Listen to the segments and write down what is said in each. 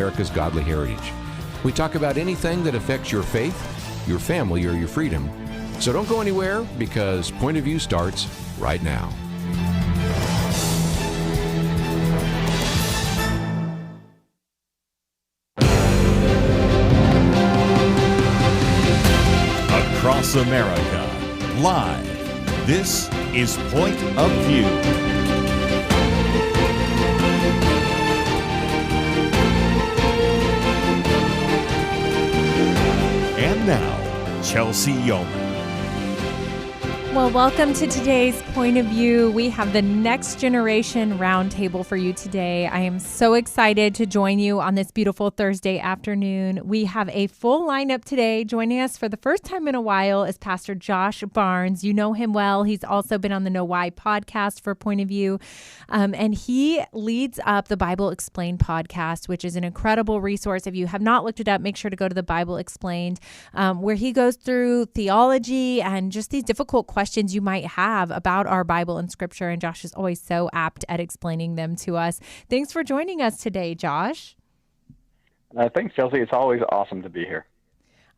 America's godly heritage. We talk about anything that affects your faith, your family, or your freedom. So don't go anywhere, because Point of View starts right now. Across America, live, this is Point of View. And now, Chelsey Youman. Well, welcome to today's Point of View. We have the Next Generation Roundtable for you today. I am so excited to join you on this beautiful Thursday afternoon. We have a full lineup today. Joining us for the first time in a while is Pastor Josh Barnes. You know him well. He's also been on the Know Why podcast for Point of View. And he leads up the Bible Explained podcast, which is an incredible resource. If you have not looked it up, make sure to go to the Bible Explained, where he goes through theology and just these difficult questions you might have about our Bible and Scripture. And Josh is always so apt at explaining them to us. Thanks for joining us today, Josh. Thanks, Chelsey. It's always awesome to be here.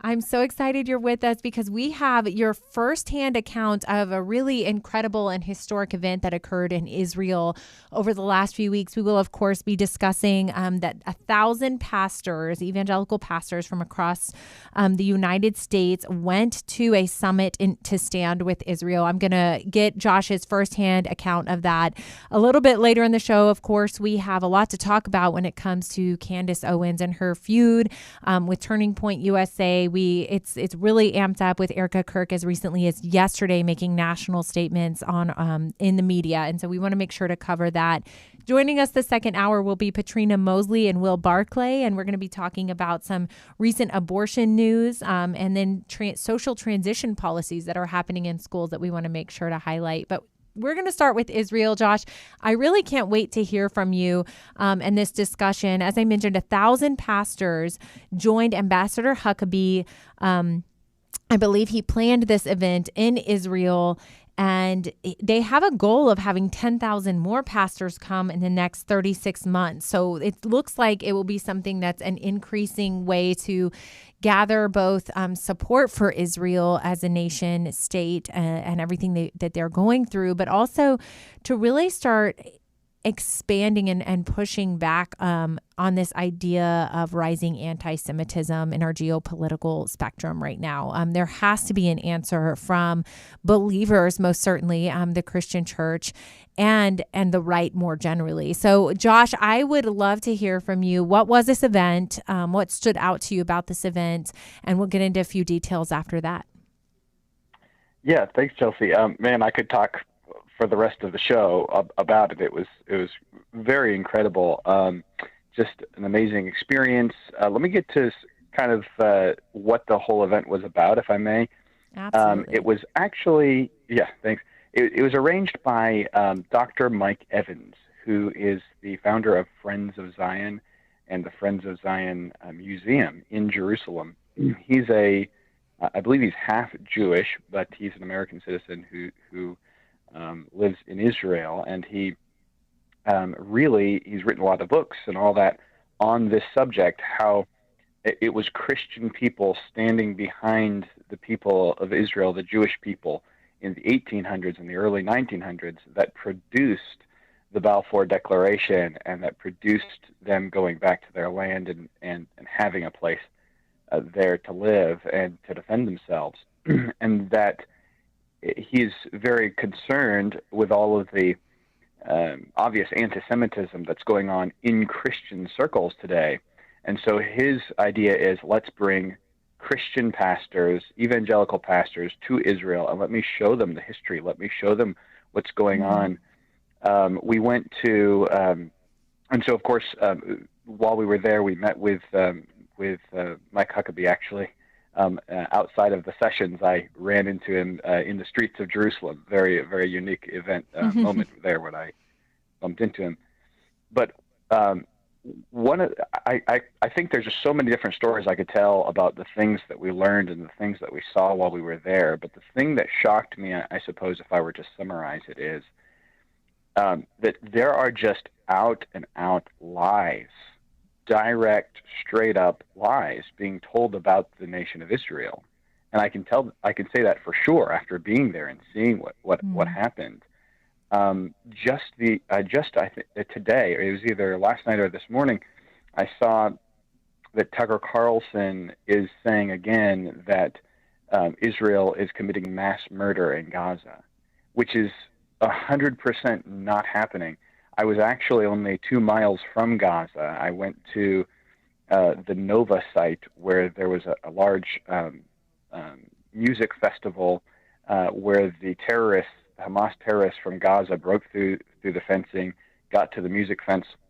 I'm so excited you're with us because we have your firsthand account of a really incredible and historic event that occurred in Israel over the last few weeks. We will, of course, be discussing that 1,000 pastors, evangelical pastors from across the United States, went to a summit to stand with Israel. I'm going to get Josh's firsthand account of that a little bit later in the show. Of course, we have a lot to talk about when it comes to Candace Owens and her feud with Turning Point USA. It's really amped up with Erica Kirk as recently as yesterday, making national statements on in the media. And so we want to make sure to cover that. Joining us the second hour will be Patrina Mosley and Will Barclay, and we're going to be talking about some recent abortion news and then social transition policies that are happening in schools that we want to make sure to highlight. But we're going to start with Israel, Josh. I really can't wait to hear from you in this discussion. As I mentioned, 1,000 pastors joined Ambassador Huckabee. I believe he planned this event in Israel, and they have a goal of having 10,000 more pastors come in the next 36 months. So it looks like it will be something that's an increasing way to gather both support for Israel as a nation state and everything that they're going through, but also to really start expanding and pushing back on this idea of rising anti-Semitism in our geopolitical spectrum right now. There has to be an answer from believers, most certainly, the Christian church and the right more generally. So, Josh, I would love to hear from you. What was this event? What stood out to you about this event? And we'll get into a few details after that. Yeah, thanks, Chelsey. Man, I could talk for the rest of the show about it. It was very incredible. Just an amazing experience. Let me get to kind of what the whole event was about, if I may. Absolutely. It was actually, thanks. It was arranged by Dr. Mike Evans, who is the founder of Friends of Zion and the Friends of Zion Museum in Jerusalem. He's I believe he's half Jewish, but he's an American citizen who lives in Israel, and he's written a lot of books and all that on this subject, how it was Christian people standing behind the people of Israel, the Jewish people, in the 1800s and the early 1900s that produced the Balfour Declaration and that produced them going back to their land and having a place there to live and to defend themselves. And that he's very concerned with all of the obvious anti-Semitism that's going on in Christian circles today. And so his idea is, let's bring Christian pastors, evangelical pastors to Israel, and let me show them the history. Let me show them what's going on. We went to, and so of course, while we were there, we met with Mike Huckabee, actually. Outside of the sessions, I ran into him in the streets of Jerusalem. Very, very unique event, moment there when I bumped into him. But I think there's just so many different stories I could tell about the things that we learned and the things that we saw while we were there. But the thing that shocked me, I suppose, if I were to summarize it, is that there are just out and out lies direct, straight up lies being told about the nation of Israel. And I can say that for sure after being there and seeing what happened. Today, it was either last night or this morning, I saw that Tucker Carlson is saying again that Israel is committing mass murder in Gaza, which is 100% not happening. I was actually only 2 miles from Gaza. I went to the Nova site where there was a large music festival where the Hamas terrorists from Gaza broke through the fencing, got to the music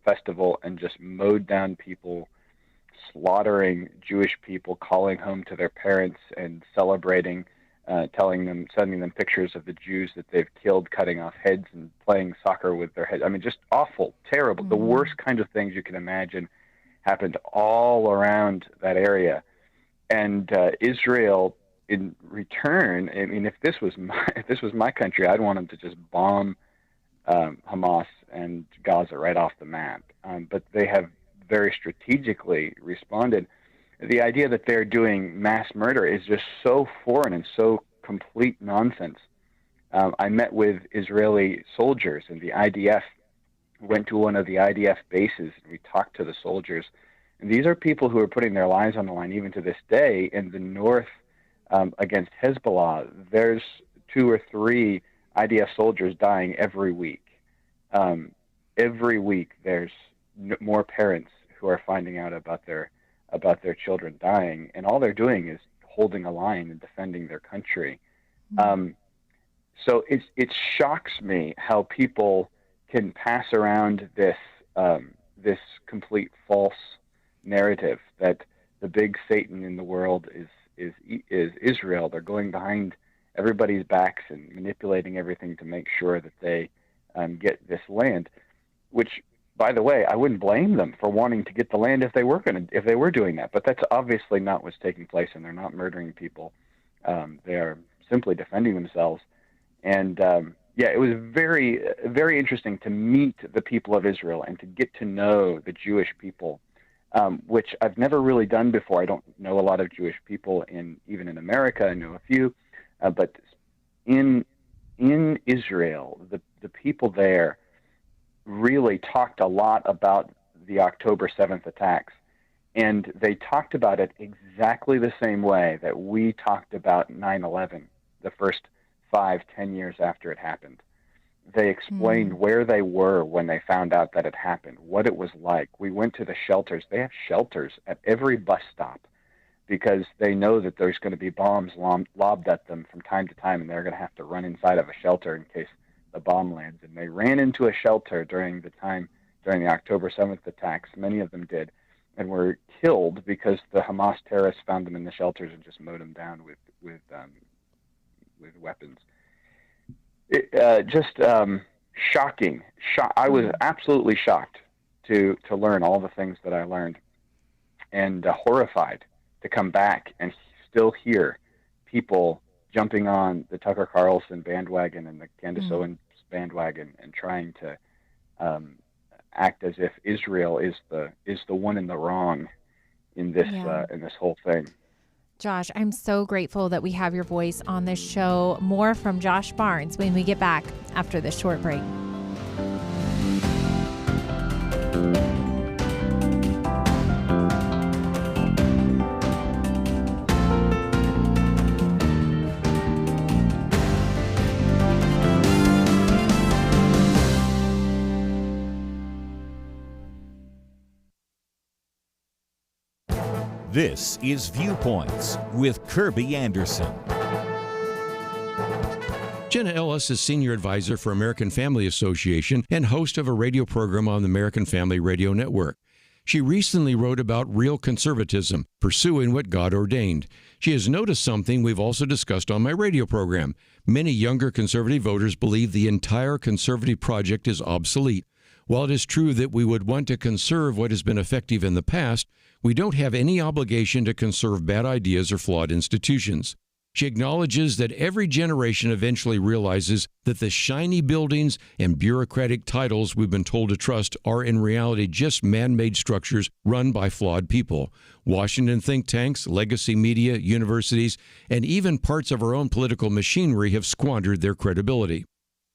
festival, and just mowed down people, slaughtering Jewish people, calling home to their parents and celebrating, sending them pictures of the Jews that they've killed, cutting off heads and playing soccer with their heads. I mean, just awful, terrible. The worst kind of things you can imagine happened all around that area. And Israel, in return, I mean, if this was my country, I'd want them to just bomb Hamas and Gaza right off the map. But they have very strategically responded. The idea that they're doing mass murder is just so foreign and so complete nonsense. I met with Israeli soldiers and the IDF, went to one of the IDF bases, and we talked to the soldiers. And these are people who are putting their lives on the line even to this day. In the north, against Hezbollah, there's 2 or 3 IDF soldiers dying every week. Every week there's more parents who are finding out about their children dying, and all they're doing is holding a line and defending their country. So it shocks me how people can pass around this complete false narrative that the big Satan in the world is Israel. They're going behind everybody's backs and manipulating everything to make sure that they get this land, which, by the way, I wouldn't blame them for wanting to get the land if they were doing that. But that's obviously not what's taking place, and they're not murdering people. They are simply defending themselves. And it was very, very interesting to meet the people of Israel and to get to know the Jewish people, which I've never really done before. I don't know a lot of Jewish people even in America. I know a few, but in Israel, the people there really talked a lot about the October 7th attacks, and they talked about it exactly the same way that we talked about 9/11 the first 5-10 years after it happened. They explained where they were when they found out that it happened, what it was like. We went to the shelters. They have shelters at every bus stop because they know that there's going to be bombs lobbed at them from time to time, and they're going to have to run inside of a shelter in case the bomb lands. And they ran into a shelter during the October 7th attacks. Many of them did, and were killed because the Hamas terrorists found them in the shelters and just mowed them down with weapons. Shocking. I was absolutely shocked to learn all the things that I learned, and horrified to come back and still hear people jumping on the Tucker Carlson bandwagon and the Candace Owens bandwagon and trying to act as if Israel is the one in the wrong in this whole thing. Josh, I'm so grateful that we have your voice on this show. More from Josh Barnes when we get back after this short break. This is Viewpoints with Kirby Anderson. Jenna Ellis is Senior Advisor for American Family Association and host of a radio program on the American Family Radio Network. She recently wrote about real conservatism, pursuing what God ordained. She has noticed something we've also discussed on my radio program. Many younger conservative voters believe the entire conservative project is obsolete. While it is true that we would want to conserve what has been effective in the past, we don't have any obligation to conserve bad ideas or flawed institutions. She acknowledges that every generation eventually realizes that the shiny buildings and bureaucratic titles we've been told to trust are in reality just man-made structures run by flawed people. Washington think tanks, legacy media, universities, and even parts of our own political machinery have squandered their credibility.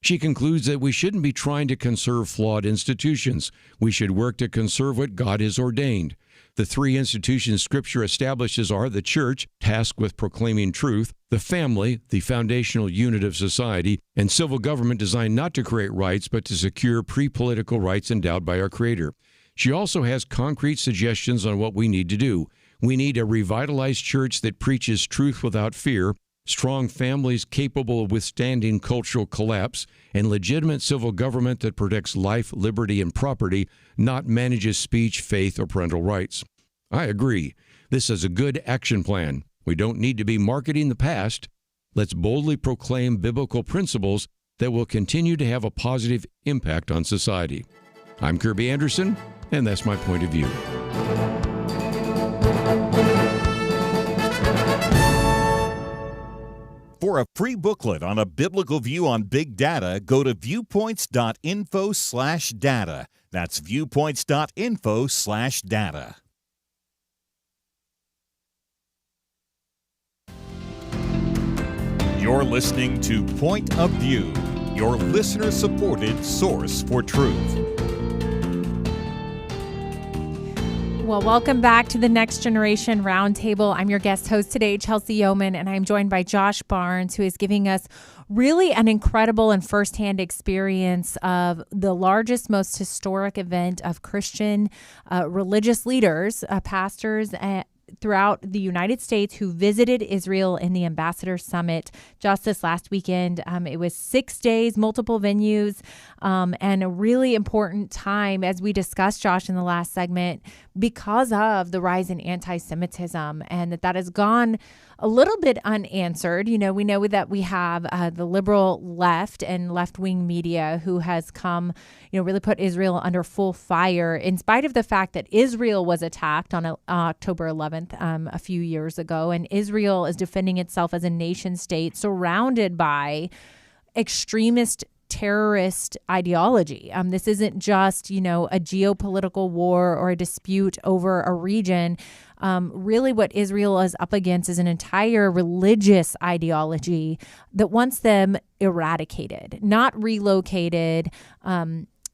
She concludes that we shouldn't be trying to conserve flawed institutions. We should work to conserve what God has ordained. The three institutions Scripture establishes are the church, tasked with proclaiming truth, the family, the foundational unit of society, and civil government designed not to create rights but to secure pre-political rights endowed by our Creator. She also has concrete suggestions on what we need to do. We need a revitalized church that preaches truth without fear, strong families capable of withstanding cultural collapse, and legitimate civil government that protects life, liberty, and property, not manages speech, faith, or parental rights. I agree. This is a good action plan. We don't need to be marketing the past. Let's boldly proclaim biblical principles that will continue to have a positive impact on society. I'm Kirby Anderson, and that's my point of view. For a free booklet on a biblical view on big data, go to viewpoints.info/data. That's viewpoints.info/data. You're listening to Point of View, your listener-supported source for truth. Well, welcome back to the Next Generation Roundtable. I'm your guest host today, Chelsey Youman, and I'm joined by Josh Barnes, who is giving us really an incredible and firsthand experience of the largest, most historic event of Christian religious leaders, pastors, throughout the United States who visited Israel in the Ambassador Summit just this last weekend. It was 6 days, multiple venues, and a really important time, as we discussed, Josh, in the last segment, because of the rise in anti-Semitism, and that has gone a little bit unanswered. You know, we know that we have the liberal left and left-wing media who has come, really put Israel under full fire, in spite of the fact that Israel was attacked on October 11th a few years ago, and Israel is defending itself as a nation state surrounded by extremist terrorist ideology. This isn't just, a geopolitical war or a dispute over a region. Really what Israel is up against is an entire religious ideology that wants them eradicated, not relocated,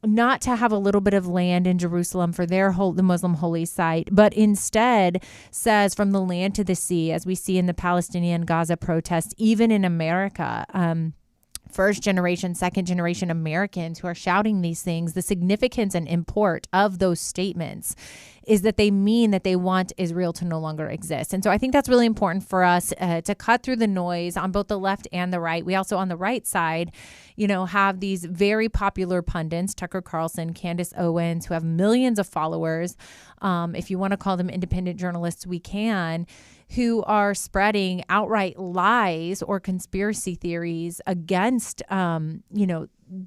not to have a little bit of land in Jerusalem for the Muslim holy site, but instead says from the land to the sea, as we see in the Palestinian Gaza protests, even in America, first generation, second generation Americans who are shouting these things, the significance and import of those statements is that they mean that they want Israel to no longer exist. And so I think that's really important for us to cut through the noise on both the left and the right. We also, on the right side, have these very popular pundits, Tucker Carlson, Candace Owens, who have millions of followers. If you want to call them independent journalists, we can, who are spreading outright lies or conspiracy theories against,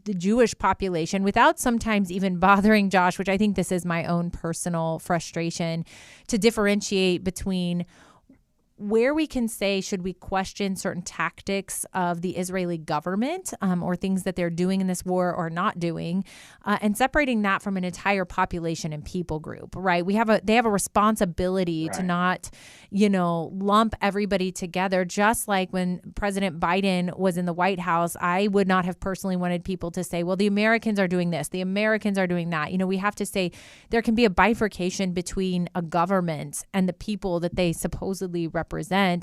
the Jewish population without sometimes even bothering, Josh, which I think this is my own personal frustration, to differentiate between where we can say, should we question certain tactics of the Israeli government or things that they're doing in this war or not doing, and separating that from an entire population and people group, right? They have a responsibility to not, lump everybody together. Just like when President Biden was in the White House, I would not have personally wanted people to say, well, the Americans are doing this, the Americans are doing that. We have to say there can be a bifurcation between a government and the people that they supposedly represent,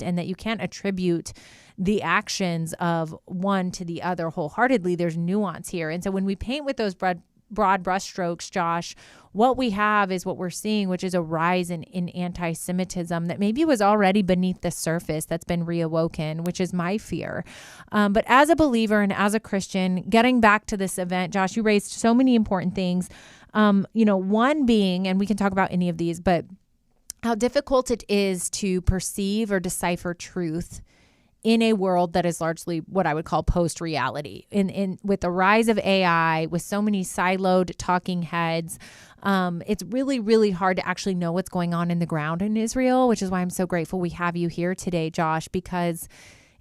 and that you can't attribute the actions of one to the other wholeheartedly. There's nuance here. And so when we paint with those broad brushstrokes, Josh, what we have is what we're seeing, which is a rise in anti-Semitism that maybe was already beneath the surface that's been reawoken, which is my fear. But as a believer and as a Christian, getting back to this event, Josh, you raised so many important things. One being, and we can talk about any of these, but how difficult it is to perceive or decipher truth in a world that is largely what I would call post-reality. With the rise of AI, with so many siloed talking heads, it's really, really hard to actually know what's going on in the ground in Israel, which is why I'm so grateful we have you here today, Josh, because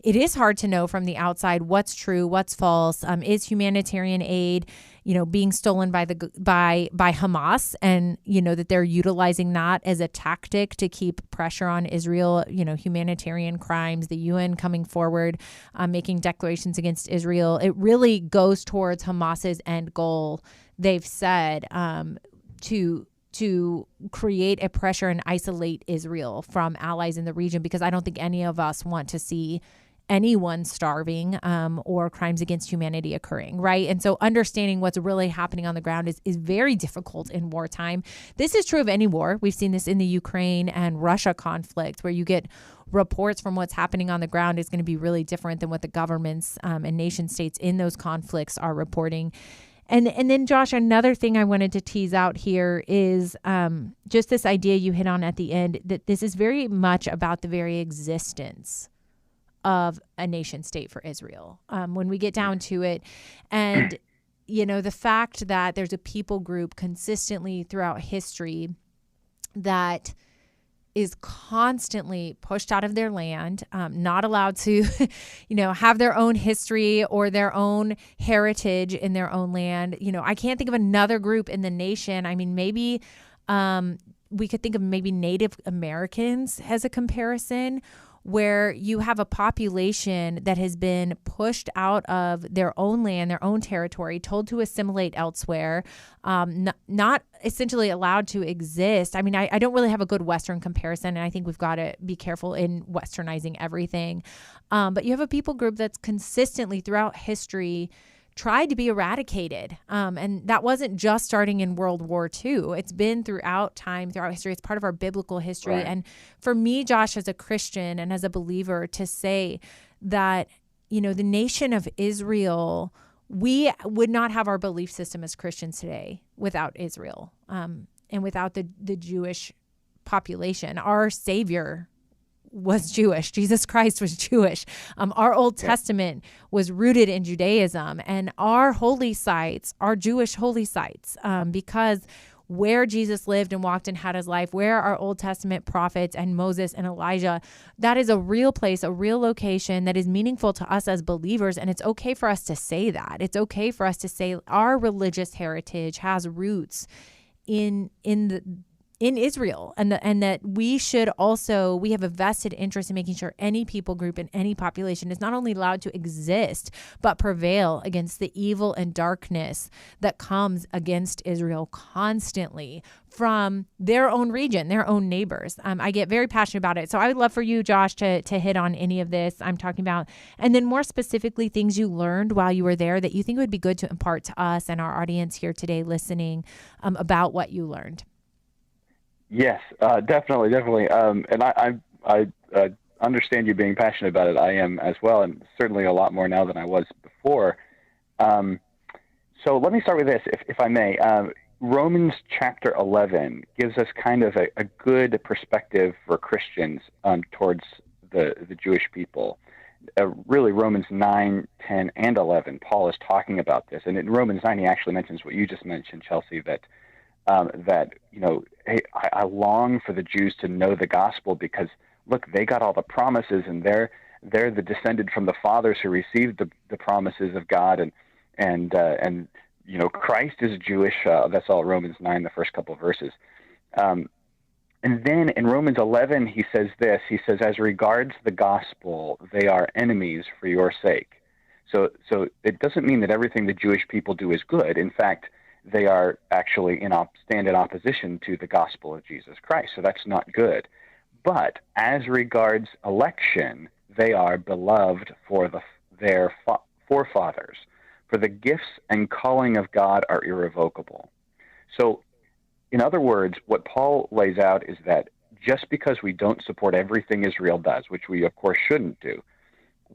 it is hard to know from the outside what's true, what's false. Is humanitarian aid, being stolen by Hamas, and that they're utilizing that as a tactic to keep pressure on Israel? Humanitarian crimes, the UN coming forward, making declarations against Israel. It really goes towards Hamas's end goal. They've said to create a pressure and isolate Israel from allies in the region, because I don't think any of us want to see anyone starving or crimes against humanity occurring, right? And so understanding what's really happening on the ground is very difficult in wartime. This is true of any war. We've seen this in the Ukraine and Russia conflict, where you get reports from what's happening on the ground is going to be really different than what the governments and nation states in those conflicts are reporting. And then, Josh, another thing I wanted to tease out here is just this idea you hit on at the end, that this is very much about the very existence of a nation state for Israel. When we get down to it, and, the fact that there's a people group consistently throughout history that is constantly pushed out of their land, not allowed to, have their own history or their own heritage in their own land. I can't think of another group in the nation. I mean, maybe we could think of maybe Native Americans as a comparison, where you have a population that has been pushed out of their own land, their own territory, told to assimilate elsewhere, not essentially allowed to exist. I mean, I don't really have a good Western comparison, and I think we've got to be careful in westernizing everything. But you have a people group that's consistently throughout history tried to be eradicated. And that wasn't just starting in World War II. It's been throughout time, throughout history. It's part of our biblical history. Right. And for me, Josh, as a Christian and as a believer, to say that, the nation of Israel, we would not have our belief system as Christians today without Israel, and without the Jewish population. Our Savior was Jewish. Jesus Christ was Jewish. Our Old Testament was rooted in Judaism, and our holy sites are Jewish holy sites, because where Jesus lived and walked and had his life, where our Old Testament prophets and Moses and Elijah, that is a real place, a real location that is meaningful to us as believers. And it's okay for us to say that. It's okay for us to say our religious heritage has roots in Israel, and that we have a vested interest in making sure any people group and any population is not only allowed to exist, but prevail against the evil and darkness that comes against Israel constantly from their own region, their own neighbors. I get very passionate about it. So I would love for you, Josh, to hit on any of this I'm talking about, and then more specifically, things you learned while you were there that you think would be good to impart to us and our audience here today listening about what you learned. Yes, definitely. And I understand you being passionate about it. I am as well, and certainly a lot more now than I was before. So let me start with this, if I may. Romans chapter 11 gives us kind of a good perspective for Christians towards the Jewish people. Really, Romans 9, 10, and 11, Paul is talking about this. And in Romans 9, he actually mentions what you just mentioned, Chelsey, that hey, I long for the Jews to know the gospel, because look, they got all the promises, and they're the descended from the fathers who received the promises of God, and Christ is Jewish. That's all Romans 9, the first couple of verses. And then in Romans 11, he says this. He says, as regards the gospel, they are enemies for your sake. So it doesn't mean that everything the Jewish people do is good. In fact, they are actually stand in opposition to the gospel of Jesus Christ. So that's not good. But as regards election, they are beloved for their forefathers. For the gifts and calling of God are irrevocable. So, in other words, what Paul lays out is that just because we don't support everything Israel does, which we of course shouldn't do,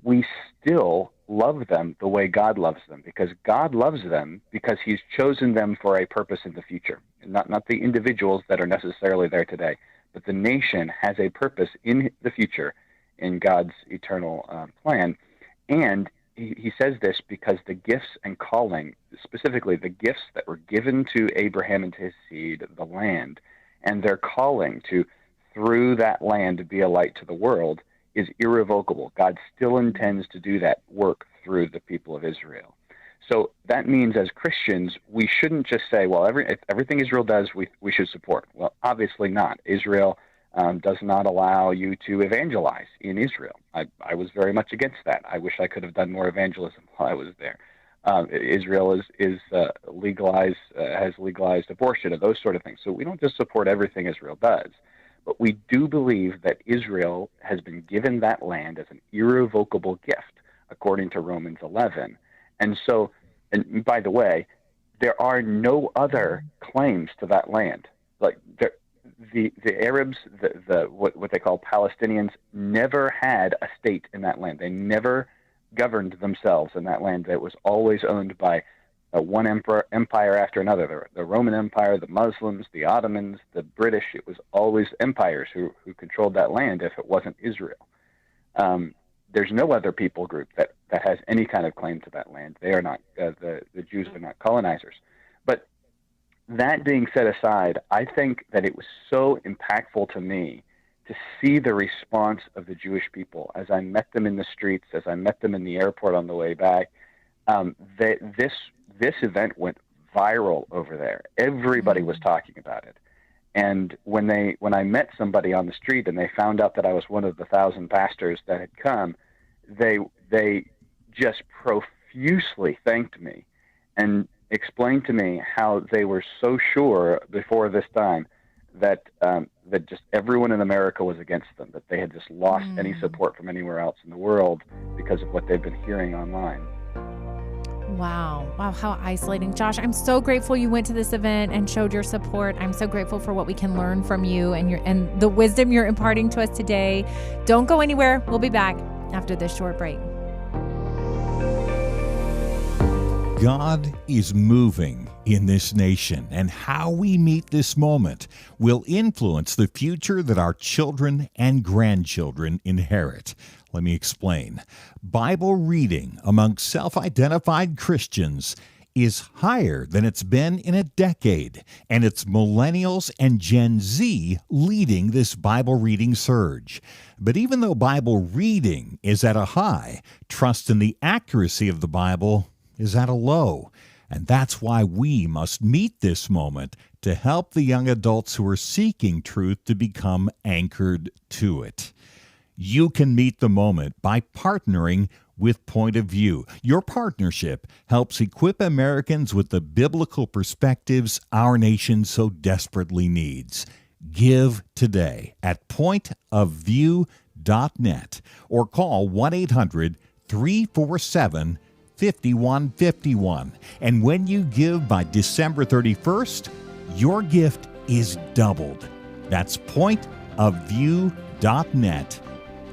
we still love them the way God loves them, because God loves them because he's chosen them for a purpose in the future. Not the individuals that are necessarily there today, but the nation has a purpose in the future in God's eternal plan. And he says this because the gifts and calling, specifically the gifts that were given to Abraham and to his seed, the land, and their calling to, through that land, to be a light to the world, is irrevocable. God still intends to do that work through the people of Israel. So that means as Christians, we shouldn't just say, well, everything Israel does, we should support. Well, obviously not. Israel does not allow you to evangelize in Israel. I was very much against that. I wish I could have done more evangelism while I was there. Israel has legalized abortion and those sort of things. So we don't just support everything Israel does, but we do believe that Israel has been given that land as an irrevocable gift, according to Romans 11. And so, and by the way, there are no other claims to that land. Like the Arabs, what they call Palestinians, never had a state in that land. They never governed themselves in that land. That was always owned by one empire after another. The Roman Empire, the Muslims, the Ottomans, the British. It was always empires who controlled that land if it wasn't Israel. There's no other people group that has any kind of claim to that land. They are not, the Jews are not colonizers. But that being set aside, I think that it was so impactful to me to see the response of the Jewish people as I met them in the streets, as I met them in the airport on the way back. This event went viral over there. Everybody was talking about it. And when I met somebody on the street and they found out that I was one of the 1,000 pastors that had come, they just profusely thanked me and explained to me how they were so sure before this time that that just everyone in America was against them, that they had just lost any support from anywhere else in the world because of what they've been hearing online. Wow, how isolating. Josh, I'm so grateful you went to this event and showed your support. I'm so grateful for what we can learn from you and the wisdom you're imparting to us today. Don't go anywhere. We'll be back after this short break. God is moving in this nation, and how we meet this moment will influence the future that our children and grandchildren inherit. Let me explain. Bible reading among self-identified Christians is higher than it's been in a decade, and it's millennials and Gen Z leading this Bible reading surge. But even though Bible reading is at a high, trust in the accuracy of the Bible is at a low. And that's why we must meet this moment to help the young adults who are seeking truth to become anchored to it. You can meet the moment by partnering with Point of View. Your partnership helps equip Americans with the biblical perspectives our nation so desperately needs. Give today at pointofview.net or call 1-800-347-5151. And when you give by December 31st, your gift is doubled. That's pointofview.net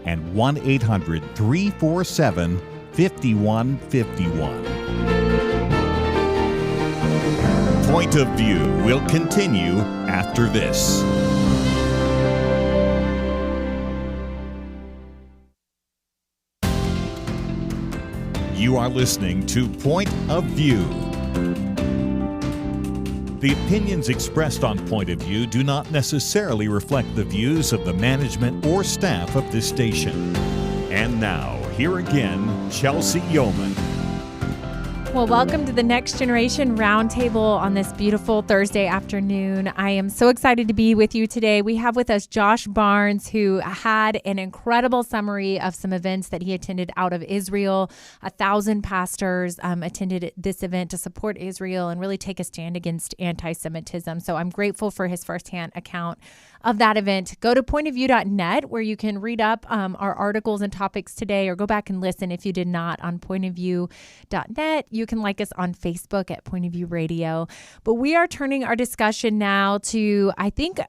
and 1-800-347-5151. Point of View will continue after this. You are listening to Point of View. The opinions expressed on Point of View do not necessarily reflect the views of the management or staff of this station. And now, here again, Chelsey Youman. Well, welcome to the Next Generation Roundtable on this beautiful Thursday afternoon. I am so excited to be with you today. We have with us Josh Barnes, who had an incredible summary of some events that he attended out of Israel. 1,000 pastors attended this event to support Israel and really take a stand against anti-Semitism. So I'm grateful for his firsthand account of that event. Go to pointofview.net where you can read up our articles and topics today, or go back and listen if you did not on pointofview.net. You can like us on Facebook at Point of View Radio. But we are turning our discussion now to, I think,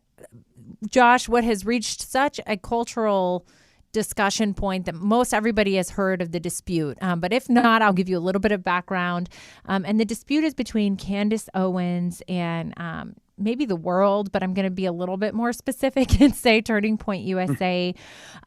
Josh, what has reached such a cultural discussion point that most everybody has heard of the dispute. But if not, I'll give you a little bit of background. And the dispute is between Candace Owens and maybe the world, but I'm going to be a little bit more specific and say Turning Point USA.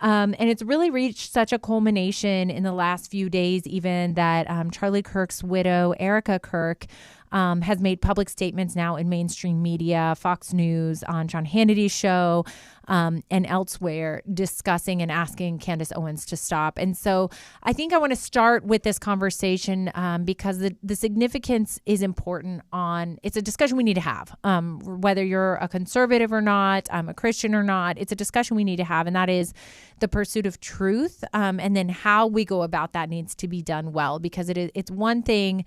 And it's really reached such a culmination in the last few days, even that Charlie Kirk's widow, Erica Kirk, has made public statements now in mainstream media, Fox News, on John Hannity's show, and elsewhere, discussing and asking Candace Owens to stop. And so I think I want to start with this conversation because the significance is important. It's a discussion we need to have, whether you're a conservative or not, a Christian or not. It's a discussion we need to have, and that is the pursuit of truth, and then how we go about that needs to be done well, because it's one thing,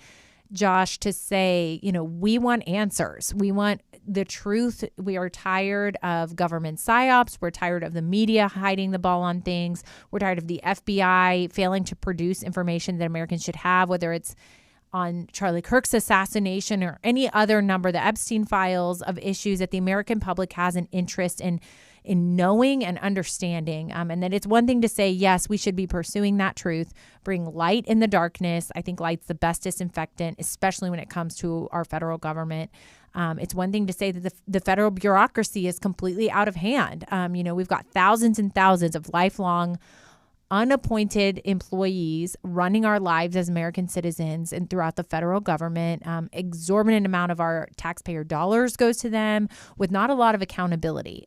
Josh, to say, we want answers. We want the truth. We are tired of government psyops. We're tired of the media hiding the ball on things. We're tired of the FBI failing to produce information that Americans should have, whether it's on Charlie Kirk's assassination or any other number, the Epstein files, of issues that the American public has an interest in knowing and understanding. And that it's one thing to say, yes, we should be pursuing that truth, bring light in the darkness. I think light's the best disinfectant, especially when it comes to our federal government. It's one thing to say that the federal bureaucracy is completely out of hand. We've got thousands and thousands of lifelong unappointed employees running our lives as American citizens and throughout the federal government. Exorbitant amount of our taxpayer dollars goes to them with not a lot of accountability.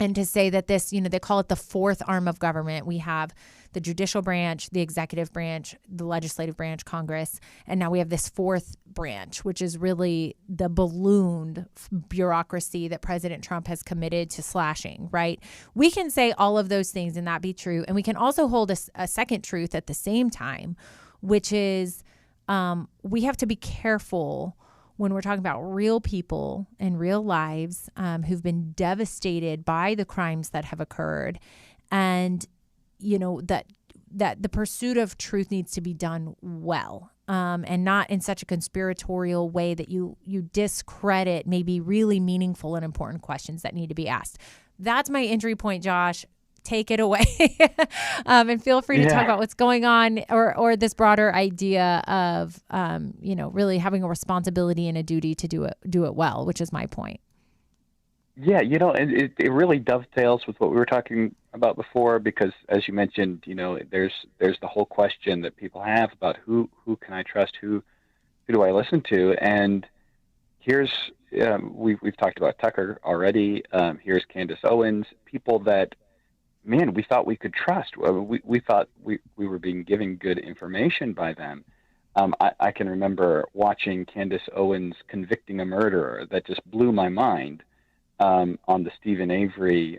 And to say that this, they call it the fourth arm of government. We have the judicial branch, the executive branch, the legislative branch, Congress, and now we have this fourth branch, which is really the ballooned bureaucracy that President Trump has committed to slashing, right? We can say all of those things and that be true. And we can also hold a second truth at the same time, which is we have to be careful when we're talking about real people and real lives who've been devastated by the crimes that have occurred, and that the pursuit of truth needs to be done well, and not in such a conspiratorial way that you discredit maybe really meaningful and important questions that need to be asked. That's my entry point, Josh. Take it away. And feel free to talk about what's going on or this broader idea of, really having a responsibility and a duty to do it well, which is my point. Yeah, and it really dovetails with what we were talking about before, because as you mentioned, there's the whole question that people have about who can I trust, who do I listen to? And here's, we've talked about Tucker already. Here's Candace Owens, people that, man, we thought we could trust. We thought we were being given good information by them. I can remember watching Candace Owens convicting a murderer. That just blew my mind on the Stephen Avery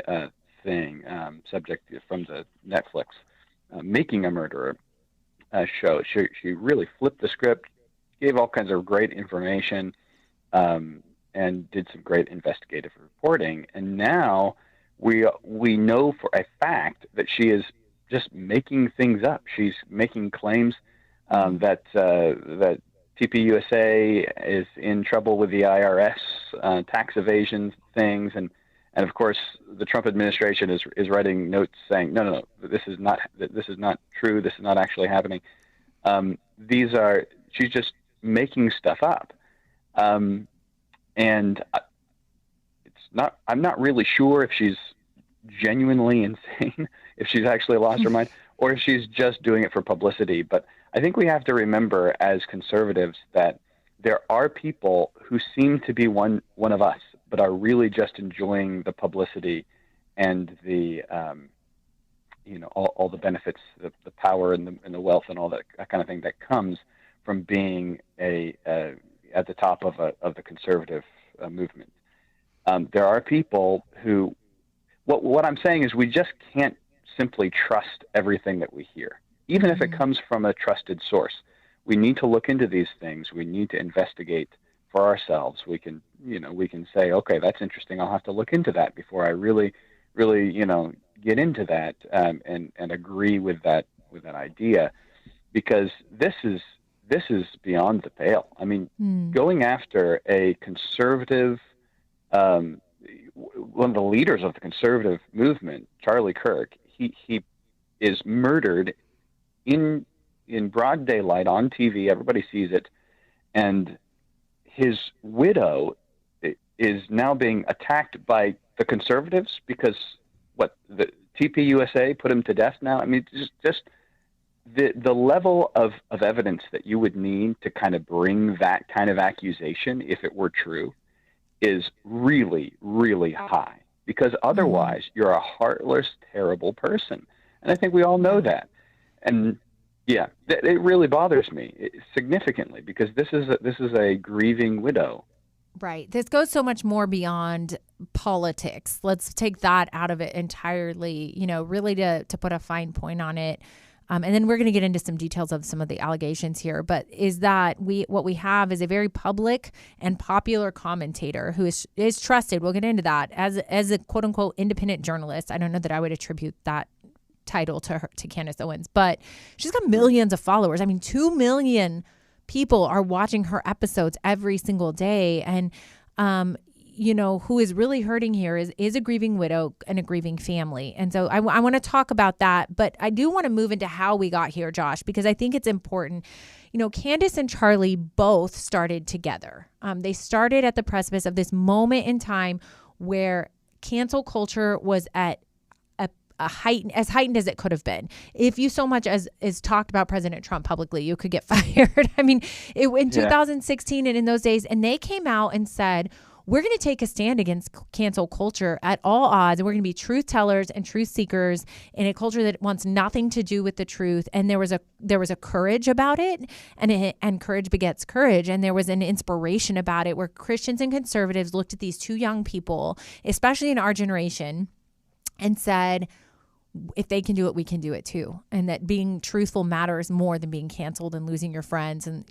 thing, subject from the Netflix Making a Murderer show. She really flipped the script, gave all kinds of great information, and did some great investigative reporting. And now we know for a fact that she is just making things up. She's making claims that TPUSA is in trouble with the IRS, tax evasion things, and of course the Trump administration is writing notes saying no, this is not true. This is not actually happening. She's just making stuff up, and I'm not really sure if she's genuinely insane, if she's actually lost her mind, or if she's just doing it for publicity. But I think we have to remember as conservatives that there are people who seem to be one of us, but are really just enjoying the publicity and the all the benefits, the power and the wealth and all that kind of thing that comes from being at the top of the conservative movement. There are people who, what I'm saying is we just can't simply trust everything that we hear, even if it comes from a trusted source. We need to look into these things. We need to investigate for ourselves. We can say, okay, that's interesting. I'll have to look into that before I really, get into that and agree with that idea, because this is beyond the pale. I mean, going after a conservative, one of the leaders of the conservative movement, Charlie Kirk, he is murdered in broad daylight on TV. Everybody sees it, and his widow is now being attacked by the conservatives because the TPUSA put him to death now. I mean, just the level of evidence that you would need to kind of bring that kind of accusation, if it were true, is really, really high. Because otherwise, you're a heartless, terrible person. And I think we all know that. And yeah, it really bothers me significantly, because this is a grieving widow. Right. This goes so much more beyond politics. Let's take that out of it entirely, really to put a fine point on it. And then we're going to get into some details of some of the allegations here. But is that what we have is a very public and popular commentator who is trusted. We'll get into that as a quote unquote independent journalist. I don't know that I would attribute that title to Candace Owens, but she's got millions of followers. I mean, 2 million people are watching her episodes every single day. And, who is really hurting here is a grieving widow and a grieving family. And so I want to talk about that, but I do want to move into how we got here, Josh, because I think it's important. Candace and Charlie both started together. They started at the precipice of this moment in time where cancel culture was at as heightened as it could have been. If you so much as is talked about President Trump publicly, you could get fired. I mean, in 2016 and in those days, and they came out and said, we're going to take a stand against cancel culture at all odds. And we're going to be truth tellers and truth seekers in a culture that wants nothing to do with the truth. And there was a courage about it, and courage begets courage. And there was an inspiration about it where Christians and conservatives looked at these two young people, especially in our generation, and said, if they can do it, we can do it too. And that being truthful matters more than being canceled and losing your friends. And,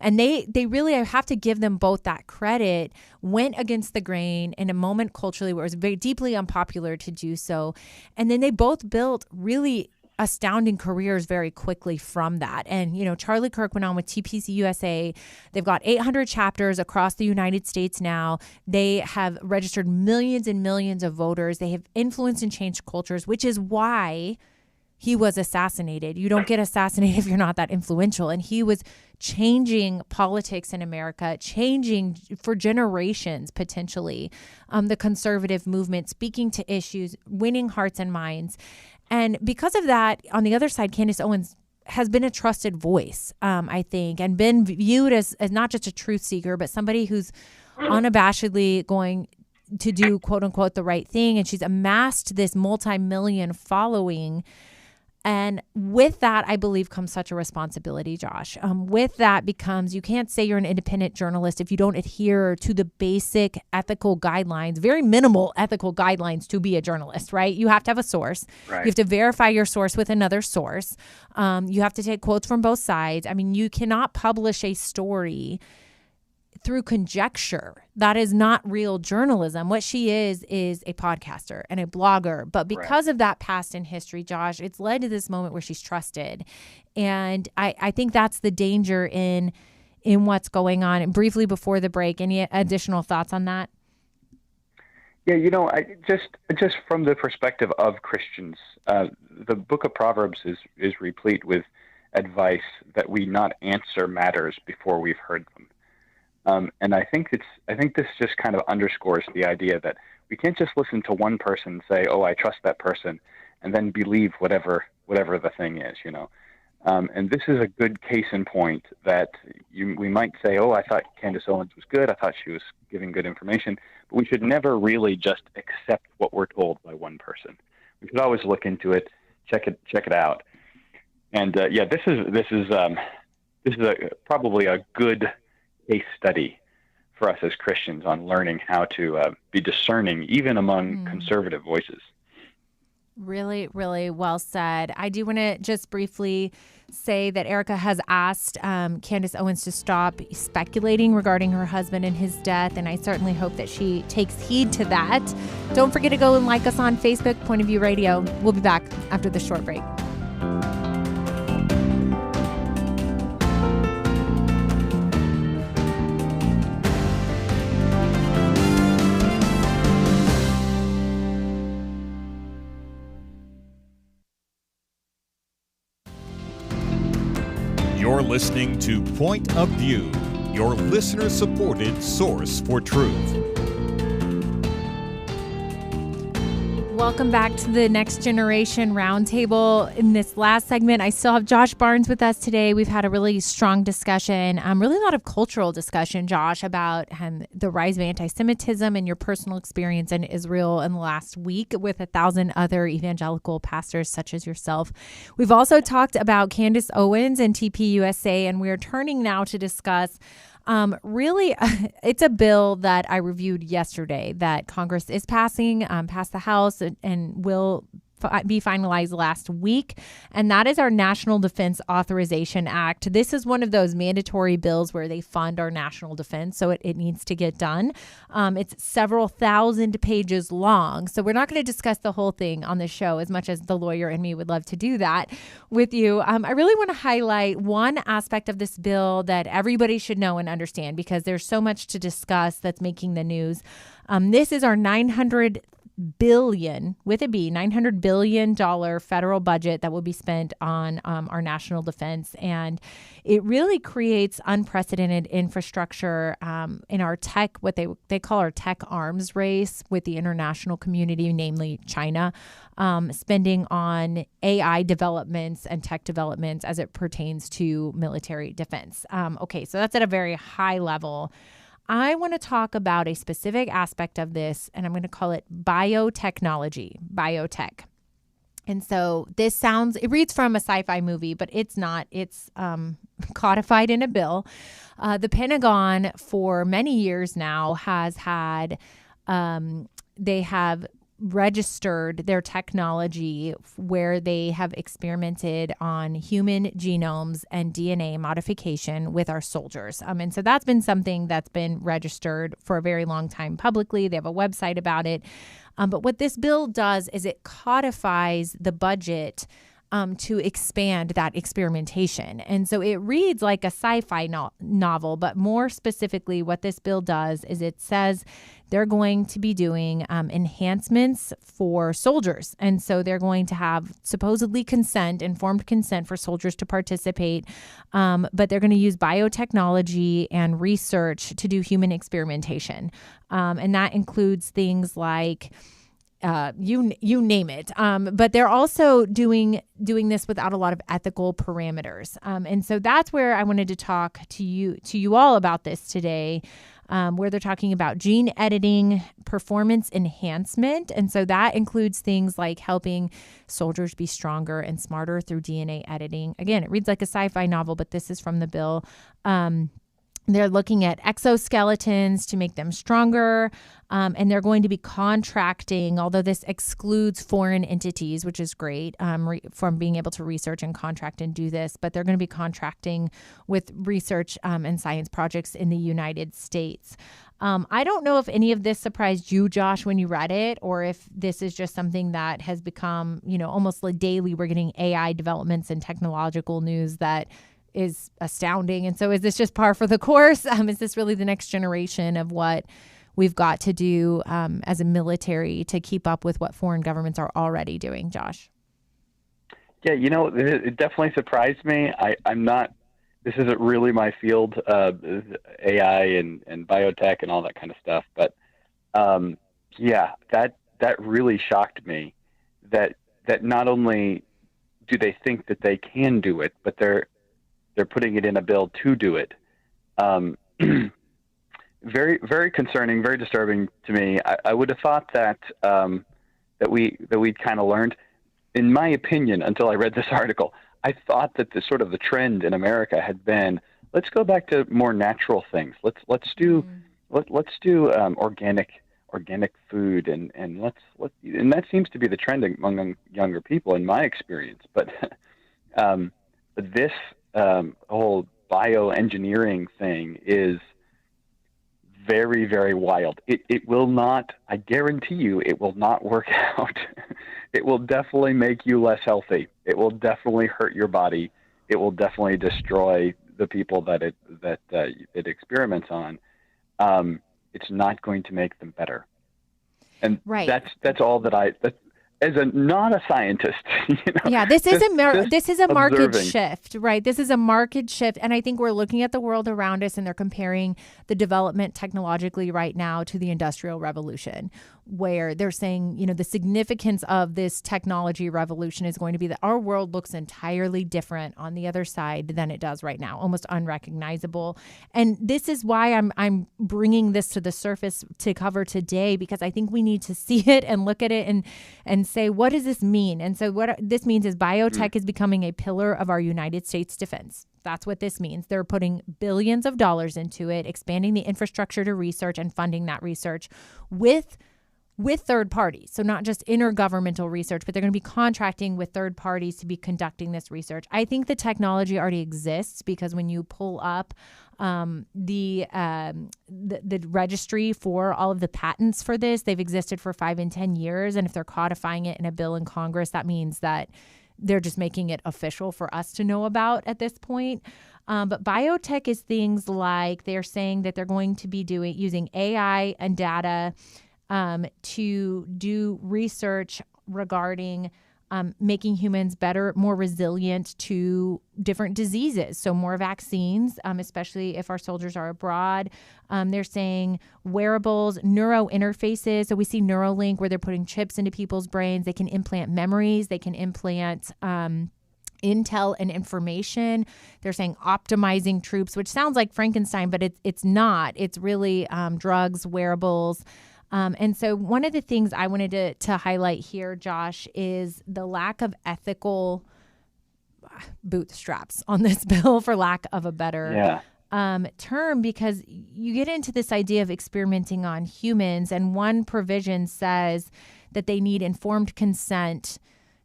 and they really, I have to give them both that credit, went against the grain in a moment culturally where it was very deeply unpopular to do so. And then they both built really astounding careers very quickly from that. And, Charlie Kirk went on with TPC USA. They've got 800 chapters across the United States now. They have registered millions and millions of voters. They have influenced and changed cultures, which is why he was assassinated. You don't get assassinated if you're not that influential. And he was changing politics in America, changing for generations, potentially, the conservative movement, speaking to issues, winning hearts and minds. And because of that, on the other side, Candace Owens has been a trusted voice, I think, and been viewed as not just a truth seeker, but somebody who's unabashedly going to do, quote unquote, the right thing. And she's amassed this multi-million following. And with that, I believe, comes such a responsibility, Josh. With that becomes, you can't say you're an independent journalist if you don't adhere to the basic ethical guidelines, very minimal ethical guidelines to be a journalist, right? You have to have a source. Right. You have to verify your source with another source. You have to take quotes from both sides. I mean, you cannot publish a story through conjecture. That is not real journalism. What she is a podcaster and a blogger. But because of that past in history, Josh, it's led to this moment where she's trusted. And I think that's the danger in what's going on. And briefly before the break, any additional thoughts on that? Yeah, I just from the perspective of Christians, the book of Proverbs is replete with advice that we not answer matters before we've heard them. And I think this just kind of underscores the idea that we can't just listen to one person and say, "Oh, I trust that person," and then believe whatever the thing is, And this is a good case in point that we might say, "Oh, I thought Candace Owens was good. I thought she was giving good information," but we should never really just accept what we're told by one person. We should always look into it, check it out. And this is probably a good case study for us as Christians on learning how to be discerning even among conservative voices. Really, really well said. I do want to just briefly say that Erica has asked Candace Owens to stop speculating regarding her husband and his death, and I certainly hope that she takes heed to that. Don't forget to go and like us on Facebook, Point of View Radio. We'll be back after the short break. You're listening to Point of View, your listener-supported source for truth. Welcome back to the Next Generation Roundtable. In this last segment, I still have Josh Barnes with us today. We've had a really strong discussion, really a lot of cultural discussion, Josh, about the rise of anti-Semitism and your personal experience in Israel in the last week with 1,000 other evangelical pastors such as yourself. We've also talked about Candace Owens and TPUSA, and we're turning now to discuss really, it's a bill that I reviewed yesterday that Congress is passing, passed the House and will be finalized last week. And that is our National Defense Authorization Act. This is one of those mandatory bills where they fund our national defense. So it needs to get done. It's several thousand pages long. So we're not going to discuss the whole thing on the show as much as the lawyer and me would love to do that with you. I really want to highlight one aspect of this bill that everybody should know and understand because there's so much to discuss that's making the news. This is our $900 billion federal budget that will be spent on our national defense. And it really creates unprecedented infrastructure in our tech, what they call our tech arms race with the international community, namely China, spending on AI developments and tech developments as it pertains to military defense. Okay, so that's at a very high level. I want to talk about a specific aspect of this, and I'm going to call it biotechnology, biotech. And so it reads from a sci-fi movie, but it's not. It's codified in a bill. The Pentagon for many years now has had, they have registered their technology where they have experimented on human genomes and DNA modification with our soldiers. And so that's been something that's been registered for a very long time publicly. They have a website about it. But what this bill does is it codifies the budget to expand that experimentation. And so it reads like a sci-fi novel, but more specifically, what this bill does is it says they're going to be doing enhancements for soldiers. And so they're going to have supposedly informed consent for soldiers to participate, but they're going to use biotechnology and research to do human experimentation. And that includes things like you name it. But they're also doing this without a lot of ethical parameters. And so that's where I wanted to talk to you all about this today, where they're talking about gene editing, performance enhancement. And so that includes things like helping soldiers be stronger and smarter through DNA editing. Again, it reads like a sci-fi novel, but this is from the bill. They're looking at exoskeletons to make them stronger, and they're going to be contracting, although this excludes foreign entities, which is great, from being able to research and contract and do this, but they're going to be contracting with research and science projects in the United States. I don't know if any of this surprised you, Josh, when you read it, or if this is just something that has become, almost like daily we're getting AI developments and technological news that is astounding. And so is this just par for the course? Is this really the next generation of what we've got to do as a military to keep up with what foreign governments are already doing, Josh? Yeah, it definitely surprised me. This isn't really my field, AI and biotech and all that kind of stuff. But that really shocked me that not only do they think that they can do it, but they're putting it in a bill to do it. Very, very concerning, very disturbing to me. I would have thought that we'd kind of learned, in my opinion, until I read this article. I thought that the sort of the trend in America had been, let's go back to more natural things. Let's do organic food and and that seems to be the trend among younger people in my experience. But this whole bioengineering thing is very, very wild. It will not, I guarantee you, it will not work out. It will definitely make you less healthy. It will definitely hurt your body. It will definitely destroy the people that it experiments on. It's not going to make them better. And right. That's all that as not a scientist, Yeah, this is a market observing. shift, right? This is a market shift. And I think we're looking at the world around us and they're comparing the development technologically right now to the Industrial Revolution, where they're saying, the significance of this technology revolution is going to be that our world looks entirely different on the other side than it does right now, almost unrecognizable. And this is why I'm bringing this to the surface to cover today, because I think we need to see it and look at it and say, what does this mean? And so what this means is biotech is becoming a pillar of our United States defense. That's what this means. They're putting billions of dollars into it, expanding the infrastructure to research and funding that research with third parties. So not just intergovernmental research, but they're going to be contracting with third parties to be conducting this research. I think the technology already exists, because when you pull up the registry for all of the patents for this, they've existed for 5 and 10 years. And if they're codifying it in a bill in Congress, that means that they're just making it official for us to know about at this point. But biotech is things like they're saying that they're going to be using AI and data to do research regarding making humans better, more resilient to different diseases. So more vaccines, especially if our soldiers are abroad. They're saying wearables, neuro interfaces. So we see Neuralink, where they're putting chips into people's brains. They can implant memories. They can implant intel and information. They're saying optimizing troops, which sounds like Frankenstein, but it's not. It's really drugs, wearables. And so one of the things I wanted to highlight here, Josh, is the lack of ethical bootstraps on this bill, for lack of a better term, because you get into this idea of experimenting on humans, and one provision says that they need informed consent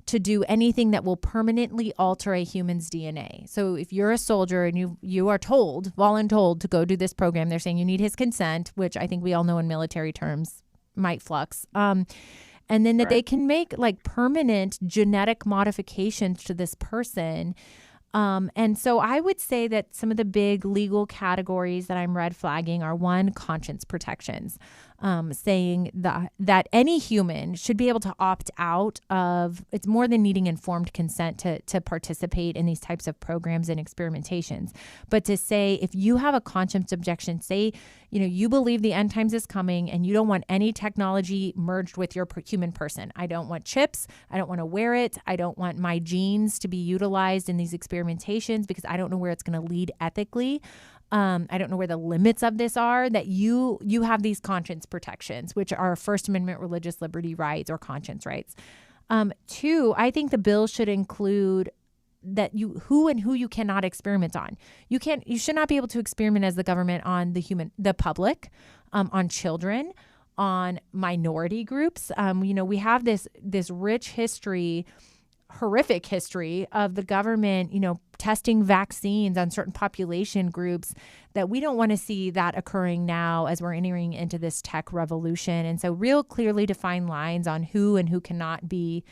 to do anything that will permanently alter a human's DNA. So if you're a soldier and you are voluntold to go do this program, they're saying you need his consent, which I think we all know in military terms might flux. And then that they can make like permanent genetic modifications to this person. And so I would say that some of the big legal categories that I'm red flagging are, one, conscience protections, saying that any human should be able to opt out of, it's more than needing informed consent to participate in these types of programs and experimentations. But to say, if you have a conscience objection, say, you believe the end times is coming and you don't want any technology merged with your human person. I don't want chips. I don't want to wear it. I don't want my genes to be utilized in these experimentations, because I don't know where it's going to lead ethically. I don't know where the limits of this are, that you have these conscience protections, which are First Amendment religious liberty rights or conscience rights. Two, I think the bill should include that who you cannot experiment on. You should not be able to experiment as the government on the public, on children, on minority groups. We have this rich history, horrific history of the government, testing vaccines on certain population groups, that we don't want to see that occurring now as we're entering into this tech revolution. And so real clearly defined lines on who and who cannot be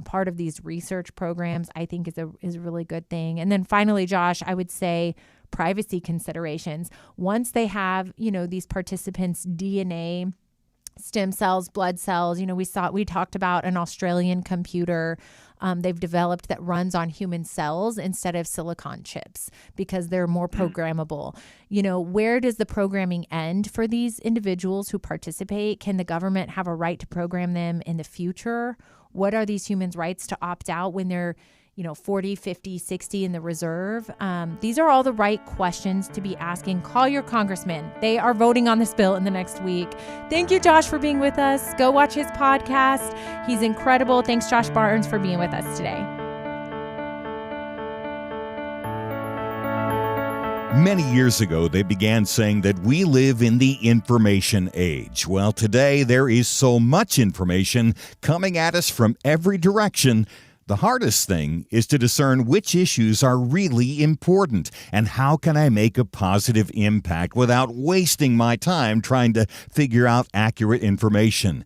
part of these research programs, I think is a really good thing. And then finally, Josh, I would say privacy considerations. Once they have, these participants' DNA, stem cells, blood cells, we talked about an Australian computer they've developed that runs on human cells instead of silicon chips, because they're more programmable. Where does the programming end for these individuals who participate? Can the government have a right to program them in the future? What are these humans' rights to opt out when they're 40, 50, 60 in the reserve? These are all the right questions to be asking. Call your congressman. They are voting on this bill in the next week. Thank you, Josh, for being with us. Go watch his podcast. He's incredible. Thanks, Josh Barnes, for being with us today. Many years ago, they began saying that we live in the information age. Well, today there is so much information coming at us from every direction. The hardest thing is to discern which issues are really important and how can I make a positive impact without wasting my time trying to figure out accurate information.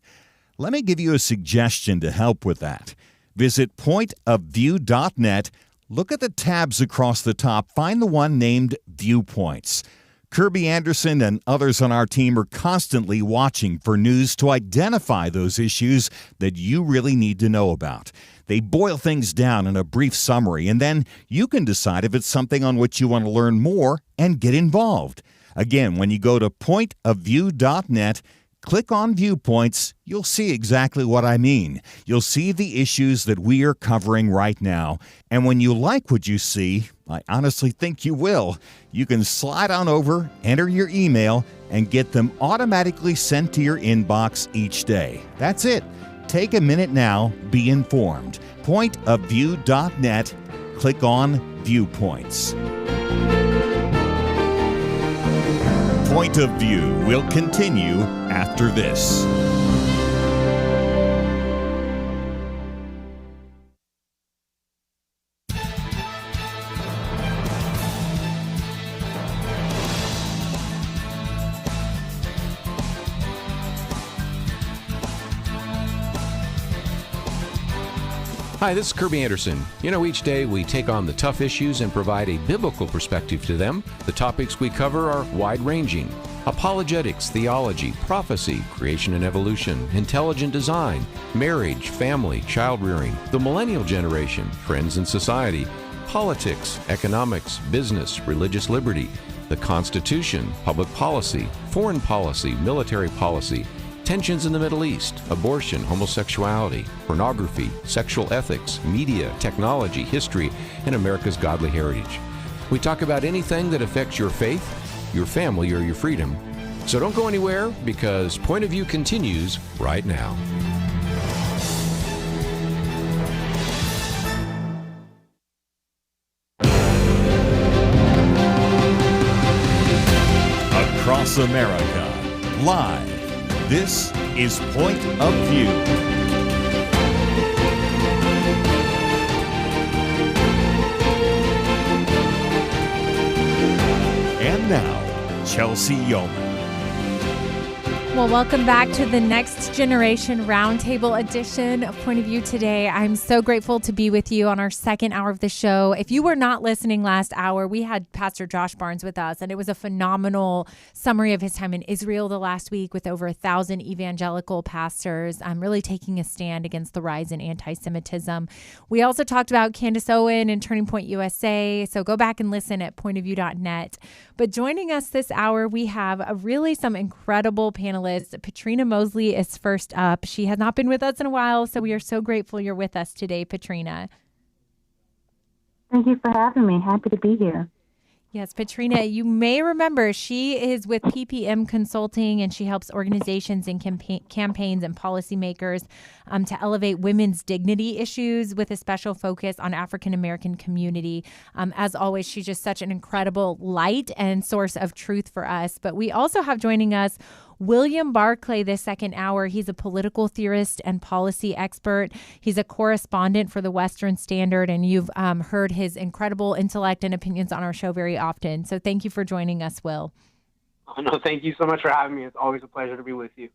Let me give you a suggestion to help with that. Visit pointofview.net. Look at the tabs across the top. Find the one named Viewpoints. Kirby Anderson and others on our team are constantly watching for news to identify those issues that you really need to know about. They boil things down in a brief summary, and then you can decide if it's something on which you want to learn more and get involved. Again, when you go to pointofview.net, Click on Viewpoints. You'll see exactly what I mean. You'll see the issues that we are covering right now. And when you like what you see, I honestly think you will, you can slide on over, enter your email, and get them automatically sent to your inbox each day. That's it. Take a minute now. Be informed. Pointofview.net. Click on Viewpoints. Point of View will continue after this. Hi, this is Kirby Anderson. You know, each day we take on the tough issues and provide a biblical perspective to them. The topics we cover are wide-ranging: apologetics, theology, prophecy, creation and evolution, intelligent design, marriage, family, child-rearing, the millennial generation, trends in society, politics, economics, business, religious liberty, the Constitution, public policy, foreign policy, military policy, tensions in the Middle East, abortion, homosexuality, pornography, sexual ethics, media, technology, history, and America's godly heritage. We talk about anything that affects your faith, your family, or your freedom. So don't go anywhere, because Point of View continues right now. Across America, live. This is Point of View. And now, Chelsey Youman. Well, welcome back to the Next Generation Roundtable edition of Point of View today. I'm so grateful to be with you on our second hour of the show. If you were not listening last hour, we had Pastor Josh Barnes with us, and it was a phenomenal summary of his time in Israel the last week with over 1,000 evangelical pastors really taking a stand against the rise in anti-Semitism. We also talked about Candace Owen and Turning Point USA, so go back and listen at pointofview.net. But joining us this hour, we have some incredible panelists. Patrina Mosley is first up. She has not been with us in a while, so we are so grateful you're with us today, Patrina. Thank you for having me. Happy to be here. Yes, Patrina, you may remember she is with PPM Consulting, and she helps organizations and campaigns and policymakers to elevate women's dignity issues with a special focus on African-American community. As always, she's just such an incredible light and source of truth for us. But we also have joining us Will Barclay this second hour. He's a political theorist and policy expert. He's a correspondent for the Western Standard, and you've heard his incredible intellect and opinions on our show very often. So thank you for joining us, Will. Oh, no, thank you so much for having me. It's always a pleasure to be with you.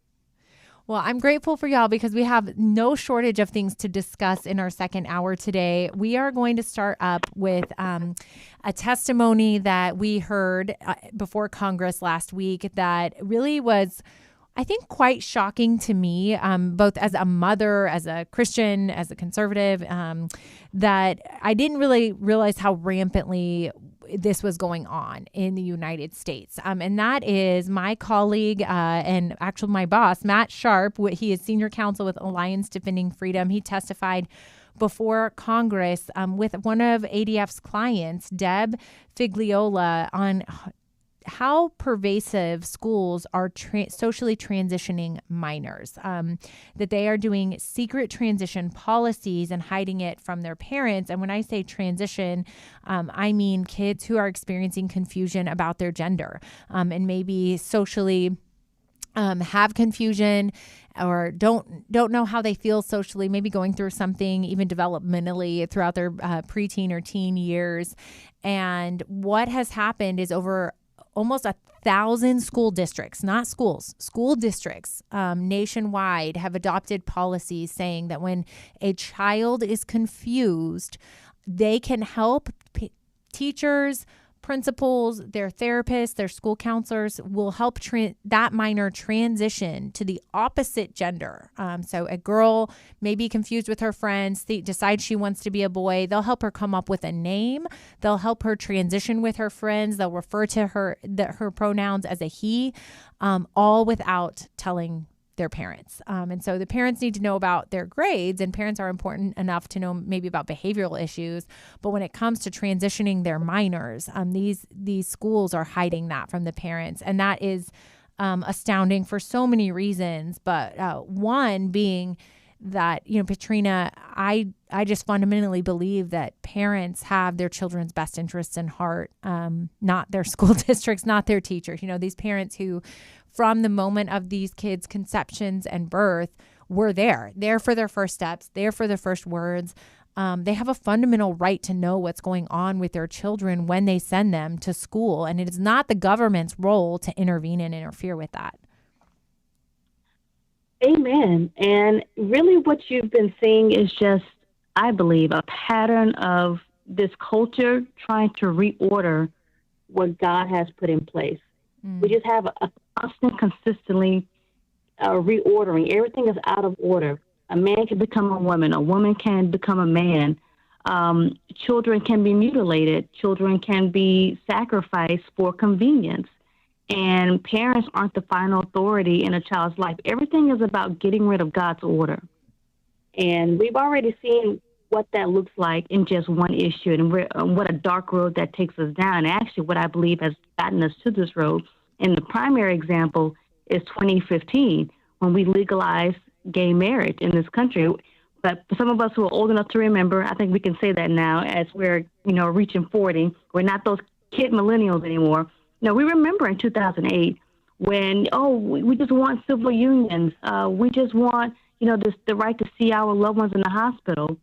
Well, I'm grateful for y'all because we have no shortage of things to discuss in our second hour today. We are going to start up with a testimony that we heard before Congress last week that really was, I think, quite shocking to me, both as a mother, as a Christian, as a conservative, that I didn't really realize how rampantly this was going on in the United States. And that is my colleague and actually my boss, Matt Sharp. He is senior counsel with Alliance Defending Freedom. He testified before Congress with one of ADF's clients, Deb Figliola, on how pervasive schools are socially transitioning minors, that they are doing secret transition policies and hiding it from their parents. And when I say transition, I mean kids who are experiencing confusion about their gender and maybe socially have confusion or don't know how they feel socially, maybe going through something even developmentally throughout their preteen or teen years. And what has happened is over almost 1,000 school districts, not schools, school districts nationwide have adopted policies saying that when a child is confused, they can help teachers, principals, their therapists, their school counselors will help that minor transition to the opposite gender. So a girl may be confused with her friends, decide she wants to be a boy. They'll help her come up with a name. They'll help her transition with her friends. They'll refer to her pronouns as a he, all without telling their parents. And so the parents need to know about their grades, and parents are important enough to know maybe about behavioral issues. But when it comes to transitioning their minors, these schools are hiding that from the parents. And that is astounding for so many reasons. But one being that, Patrina, I just fundamentally believe that parents have their children's best interests in heart, not their school districts, not their teachers. These parents who, from the moment of these kids' conceptions and birth, were there for their first steps, there for their first words. They have a fundamental right to know what's going on with their children when they send them to school. And it is not the government's role to intervene and interfere with that. Amen. And really what you've been seeing is just, I believe, a pattern of this culture trying to reorder what God has put in place. We just have a constant, consistently reordering. Everything is out of order. A man can become a woman can become a man. Children can be mutilated. Children can be sacrificed for convenience. And parents aren't the final authority in a child's life. Everything is about getting rid of God's order. And we've already seen what that looks like in just one issue, and what a dark road that takes us down. And actually, what I believe has gotten us to this road, and the primary example is 2015, when we legalized gay marriage in this country. But for some of us who are old enough to remember, I think we can say that now as we're, reaching 40. We're not those kid millennials anymore. No, we remember in 2008 when, we just want civil unions. We just want, the right to see our loved ones in the hospital.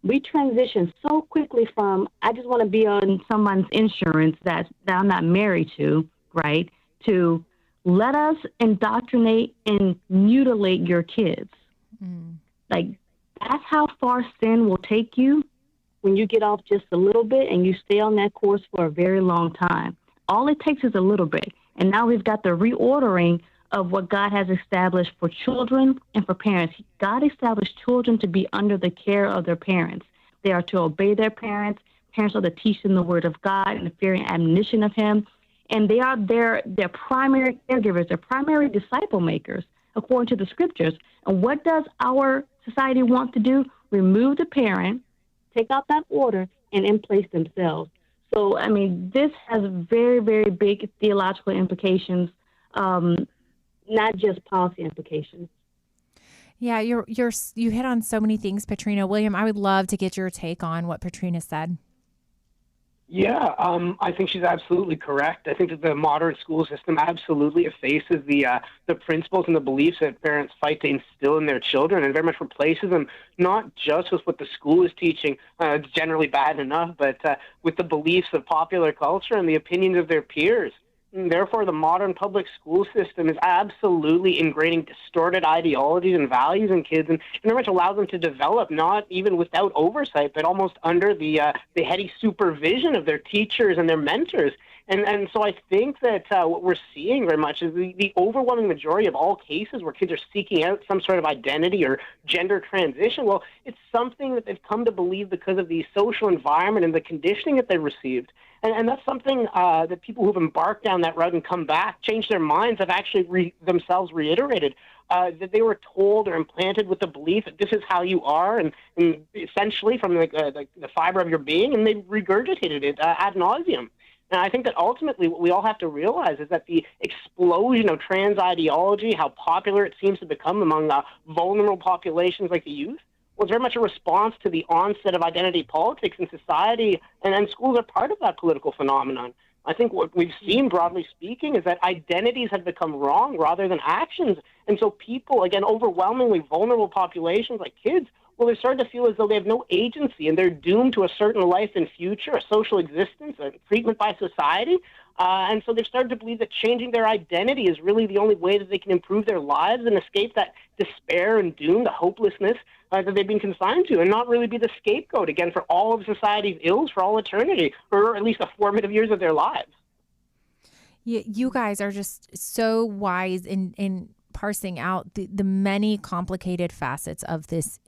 We transitioned so quickly from, I just want to be on someone's insurance that I'm not married to, right, to let us indoctrinate and mutilate your kids. Like, that's how far sin will take you when you get off just a little bit and you stay on that course for a very long time. All it takes is a little bit. And now we've got the reordering of what God has established for children and for parents. God established children to be under the care of their parents. They are to obey their parents. Parents are to teach them the word of God and the fear and admonition of him. And they are their primary caregivers, their primary disciple makers, according to the scriptures. And what does our society want to do? Remove the parent, take out that order, and in place themselves. So, this has very, very big theological implications, not just policy implications. Yeah, you hit on so many things, Patrina. William, I would love to get your take on what Patrina said. Yeah, I think she's absolutely correct. I think that the modern school system absolutely effaces the principles and the beliefs that parents fight to instill in their children, and very much replaces them not just with what the school is teaching, it's generally bad enough, but with the beliefs of popular culture and the opinions of their peers. And therefore, the modern public school system is absolutely ingraining distorted ideologies and values in kids, and very much allows them to develop, not even without oversight, but almost under the heady supervision of their teachers and their mentors. And so I think that what we're seeing very much is the overwhelming majority of all cases where kids are seeking out some sort of identity or gender transition, well, it's something that they've come to believe because of the social environment and the conditioning that they received. And that's something that people who've embarked down that road and come back, changed their minds, have actually themselves reiterated that they were told or implanted with the belief that this is how you are, and essentially from the fiber of your being, and they regurgitated it ad nauseum. And I think that ultimately what we all have to realize is that the explosion of trans ideology, how popular it seems to become among vulnerable populations like the youth, was very much a response to the onset of identity politics in society, and schools are part of that political phenomenon. I think what we've seen, broadly speaking, is that identities have become wrong rather than actions. And so people, again, overwhelmingly vulnerable populations like kids, well, they're starting to feel as though they have no agency and they're doomed to a certain life and future, a social existence, a treatment by society. And so they've started to believe that changing their identity is really the only way that they can improve their lives and escape that despair and doom, the hopelessness that they've been consigned to, and not really be the scapegoat, again, for all of society's ills for all eternity, or at least the formative years of their lives. You guys are just so wise in parsing out the many complicated facets of this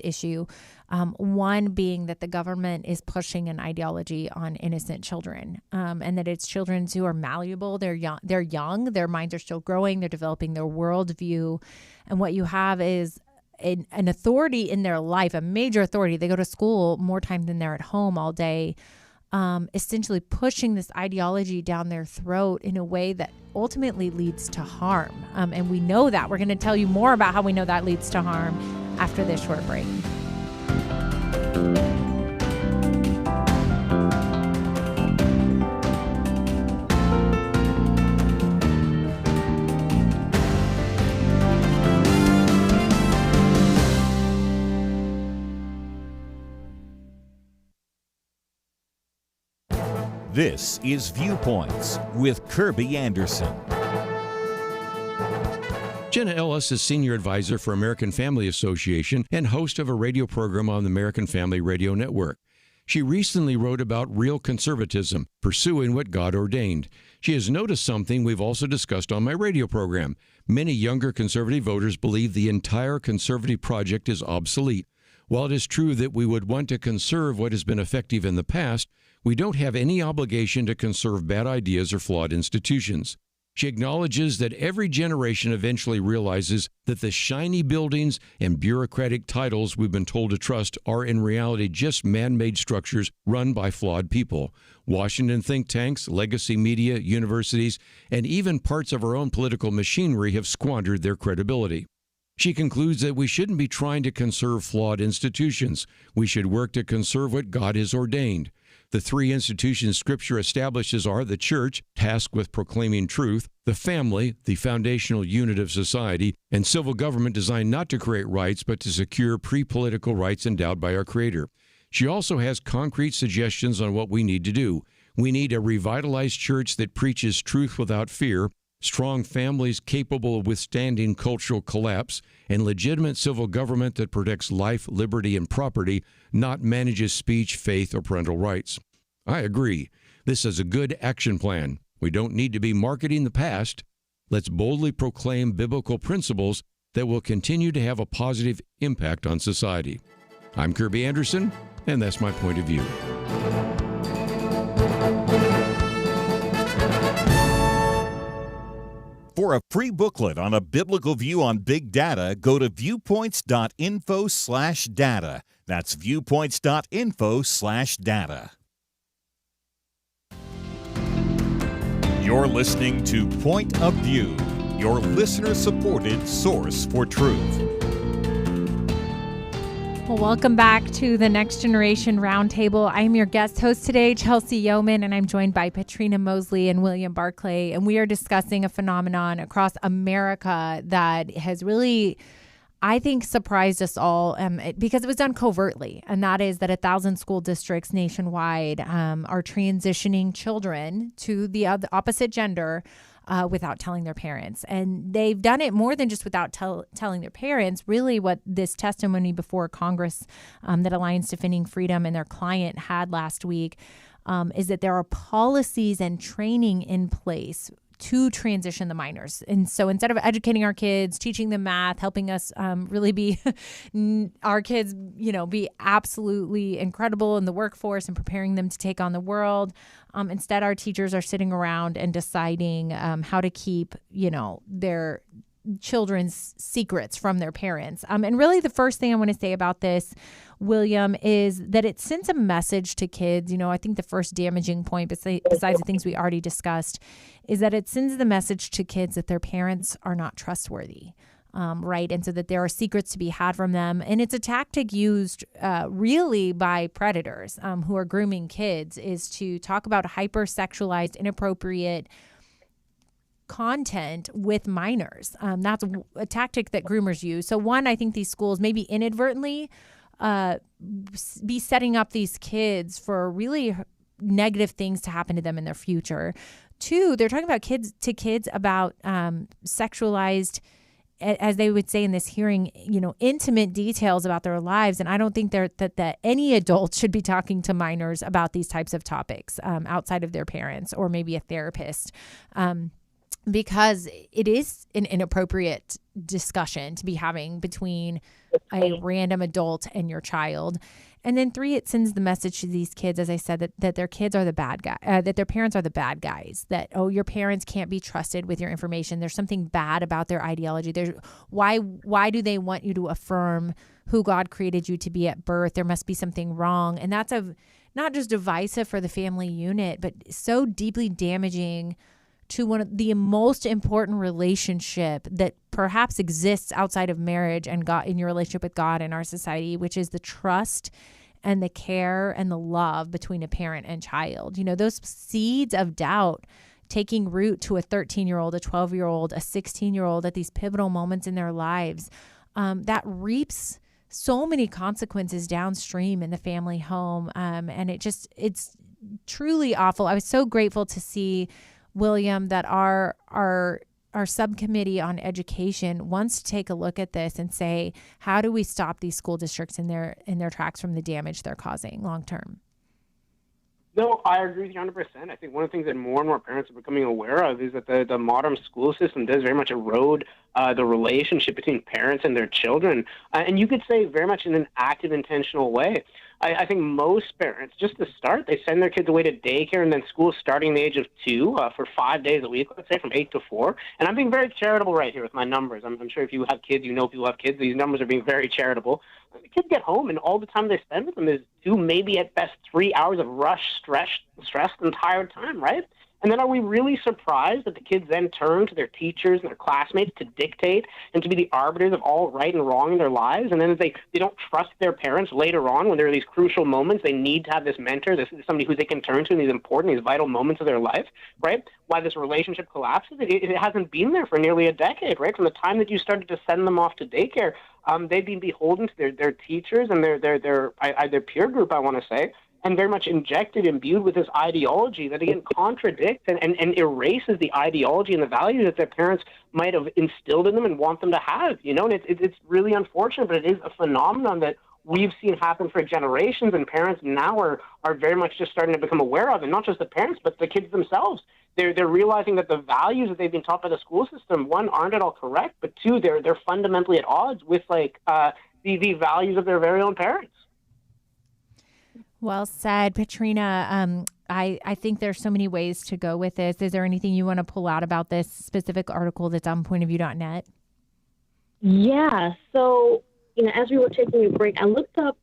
issue. One being that the government is pushing an ideology on innocent children, and that it's children who are malleable. They're young. Their minds are still growing. They're developing their worldview, and what you have is an authority in their life, a major authority. They go to school more time than they're at home all day. Essentially pushing this ideology down their throat in a way that ultimately leads to harm. And we know that. We're going to tell you more about how we know that leads to harm after this short break. This is Viewpoints with Kirby Anderson. Jenna Ellis is Senior Advisor for American Family Association and host of a radio program on the American Family Radio Network. She recently wrote about real conservatism, pursuing what God ordained. She has noticed something we've also discussed on my radio program. Many younger conservative voters believe the entire conservative project is obsolete. While it is true that we would want to conserve what has been effective in the past, we don't have any obligation to conserve bad ideas or flawed institutions. She acknowledges that every generation eventually realizes that the shiny buildings and bureaucratic titles we've been told to trust are in reality just man-made structures run by flawed people. Washington think tanks, legacy media, universities, and even parts of our own political machinery have squandered their credibility. She concludes that we shouldn't be trying to conserve flawed institutions. We should work to conserve what God has ordained. The three institutions Scripture establishes are the church, tasked with proclaiming truth, the family, the foundational unit of society, and civil government designed not to create rights but to secure pre-political rights endowed by our Creator. She also has concrete suggestions on what we need to do. We need a revitalized church that preaches truth without fear, strong families capable of withstanding cultural collapse, and legitimate civil government that protects life, liberty, and property, not manages speech, faith, or parental rights. I agree. This is a good action plan. We don't need to be marketing the past. Let's boldly proclaim biblical principles that will continue to have a positive impact on society. I'm Kirby Anderson, and that's my point of view. For a free booklet on a biblical view on big data, go to viewpoints.info/data. That's viewpoints.info/data. You're listening to Point of View, your listener-supported source for truth. Well, welcome back to the Next Generation Roundtable. I'm your guest host today, Chelsey Youman, and I'm joined by Patrina Mosley and Will Barclay. And we are discussing a phenomenon across America that has really, I think, surprised us all because it was done covertly. And that is that 1,000 school districts nationwide are transitioning children to the opposite gender without telling their parents. And they've done it more than just without telling their parents. Really what this testimony before Congress that Alliance Defending Freedom and their client had last week is that there are policies and training in place to transition the minors. And so instead of educating our kids, teaching them math, helping us really be our kids, be absolutely incredible in the workforce and preparing them to take on the world, instead our teachers are sitting around and deciding how to keep, their children's secrets from their parents. And really the first thing I want to say about this, William, is that it sends a message to kids. I think the first damaging point, besides the things we already discussed, is that it sends the message to kids that their parents are not trustworthy. Right. And so that there are secrets to be had from them. And it's a tactic used really by predators who are grooming kids, is to talk about hypersexualized, inappropriate content with minors. That's a tactic that groomers use. So one, I think these schools maybe inadvertently be setting up these kids for really negative things to happen to them in their future. Two, they're talking about kids about sexualized, as they would say in this hearing, intimate details about their lives. And I don't think that any adult should be talking to minors about these types of topics outside of their parents or maybe a therapist, because it is an inappropriate discussion to be having between a random adult and your child. And then three, it sends the message to these kids, as I said, that their kids are the bad guy, that their parents are the bad guys, that, your parents can't be trusted with your information. There's something bad about their ideology. Why do they want you to affirm who God created you to be at birth? There must be something wrong. And that's not just divisive for the family unit, but so deeply damaging to one of the most important relationship that perhaps exists outside of marriage and God, in your relationship with God in our society, which is the trust and the care and the love between a parent and child. Those seeds of doubt taking root to a 13-year-old, a 12-year-old, a 16-year-old at these pivotal moments in their lives, that reaps so many consequences downstream in the family home. And it's truly awful. I was so grateful to see, William, that our subcommittee on education wants to take a look at this and say, how do we stop these school districts in their tracks from the damage they're causing long term? No, I agree with you 100%. I think one of the things that more and more parents are becoming aware of is that the modern school system does very much erode the relationship between parents and their children. And you could say very much in an active, intentional way. I think most parents, just to start, they send their kids away to daycare and then school starting the age of 2 for 5 days a week, let's say from 8 to 4. And I'm being very charitable right here with my numbers. I'm sure if you have kids, people have kids. These numbers are being very charitable. The kids get home, and all the time they spend with them is 2, maybe at best 3 hours of rushed, stressed, and tired time, right? And then are we really surprised that the kids then turn to their teachers and their classmates to dictate and to be the arbiters of all right and wrong in their lives? And then as they don't trust their parents later on when there are these crucial moments, they need to have this mentor, somebody who they can turn to in these important, these vital moments of their life, right? Why this relationship collapses? It hasn't been there for nearly a decade, right? From the time that you started to send them off to daycare, they've been beholden to their teachers and their peer group, I want to say, and very much imbued with this ideology that, again, contradicts and erases the ideology and the values that their parents might have instilled in them and want them to have, And it's really unfortunate, but it is a phenomenon that we've seen happen for generations, and parents now are very much just starting to become aware of, and not just the parents, but the kids themselves. They're realizing that the values that they've been taught by the school system, one, aren't at all correct, but two, they're fundamentally at odds with the values of their very own parents. Well said, Patrina. I think there's so many ways to go with this. Is there anything you want to pull out about this specific article that's on pointofview.net? Yeah. So, as we were taking a break, I looked up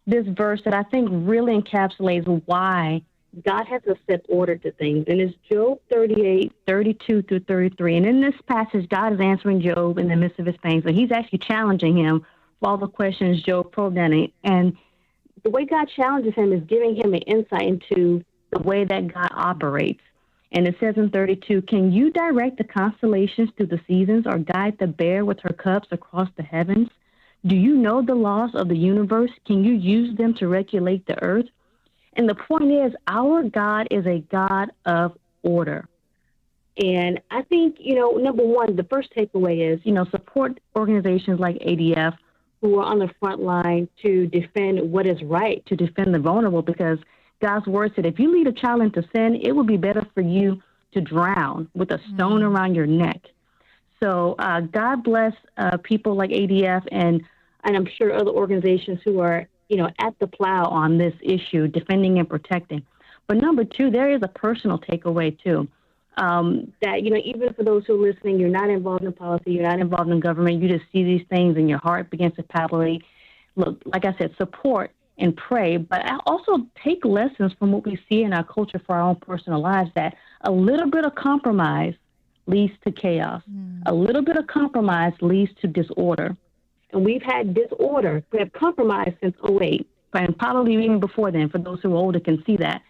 this verse that I think really encapsulates why God has a set order to things. And it's Job 38, 32 through 33. And in this passage, God is answering Job in the midst of his pain. So he's actually challenging him for all the questions Job probed at him. And the way God challenges him is giving him an insight into the way that God operates. And it says in 32, can you direct the constellations through the seasons or guide the bear with her cubs across the heavens? Do you know the laws of the universe? Can you use them to regulate the earth? And the point is, our God is a God of order. And I think, number one, the first takeaway is, support organizations like ADF who are on the front line to defend what is right, to defend the vulnerable, because God's word said, if you lead a child into sin, it would be better for you to drown with a stone around your neck. So God bless people like ADF and I'm sure other organizations who are, at the plow on this issue, defending and protecting. But number two, there is a personal takeaway too. That, even for those who are listening, you're not involved in policy, you're not involved in government, you just see these things and your heart begins to palpitate. Look, like I said, support and pray, but I also take lessons from what we see in our culture for our own personal lives, that a little bit of compromise leads to chaos. A little bit of compromise leads to disorder. And we've had disorder, we have compromise since 2008, and probably even before then, for those who are older can see that.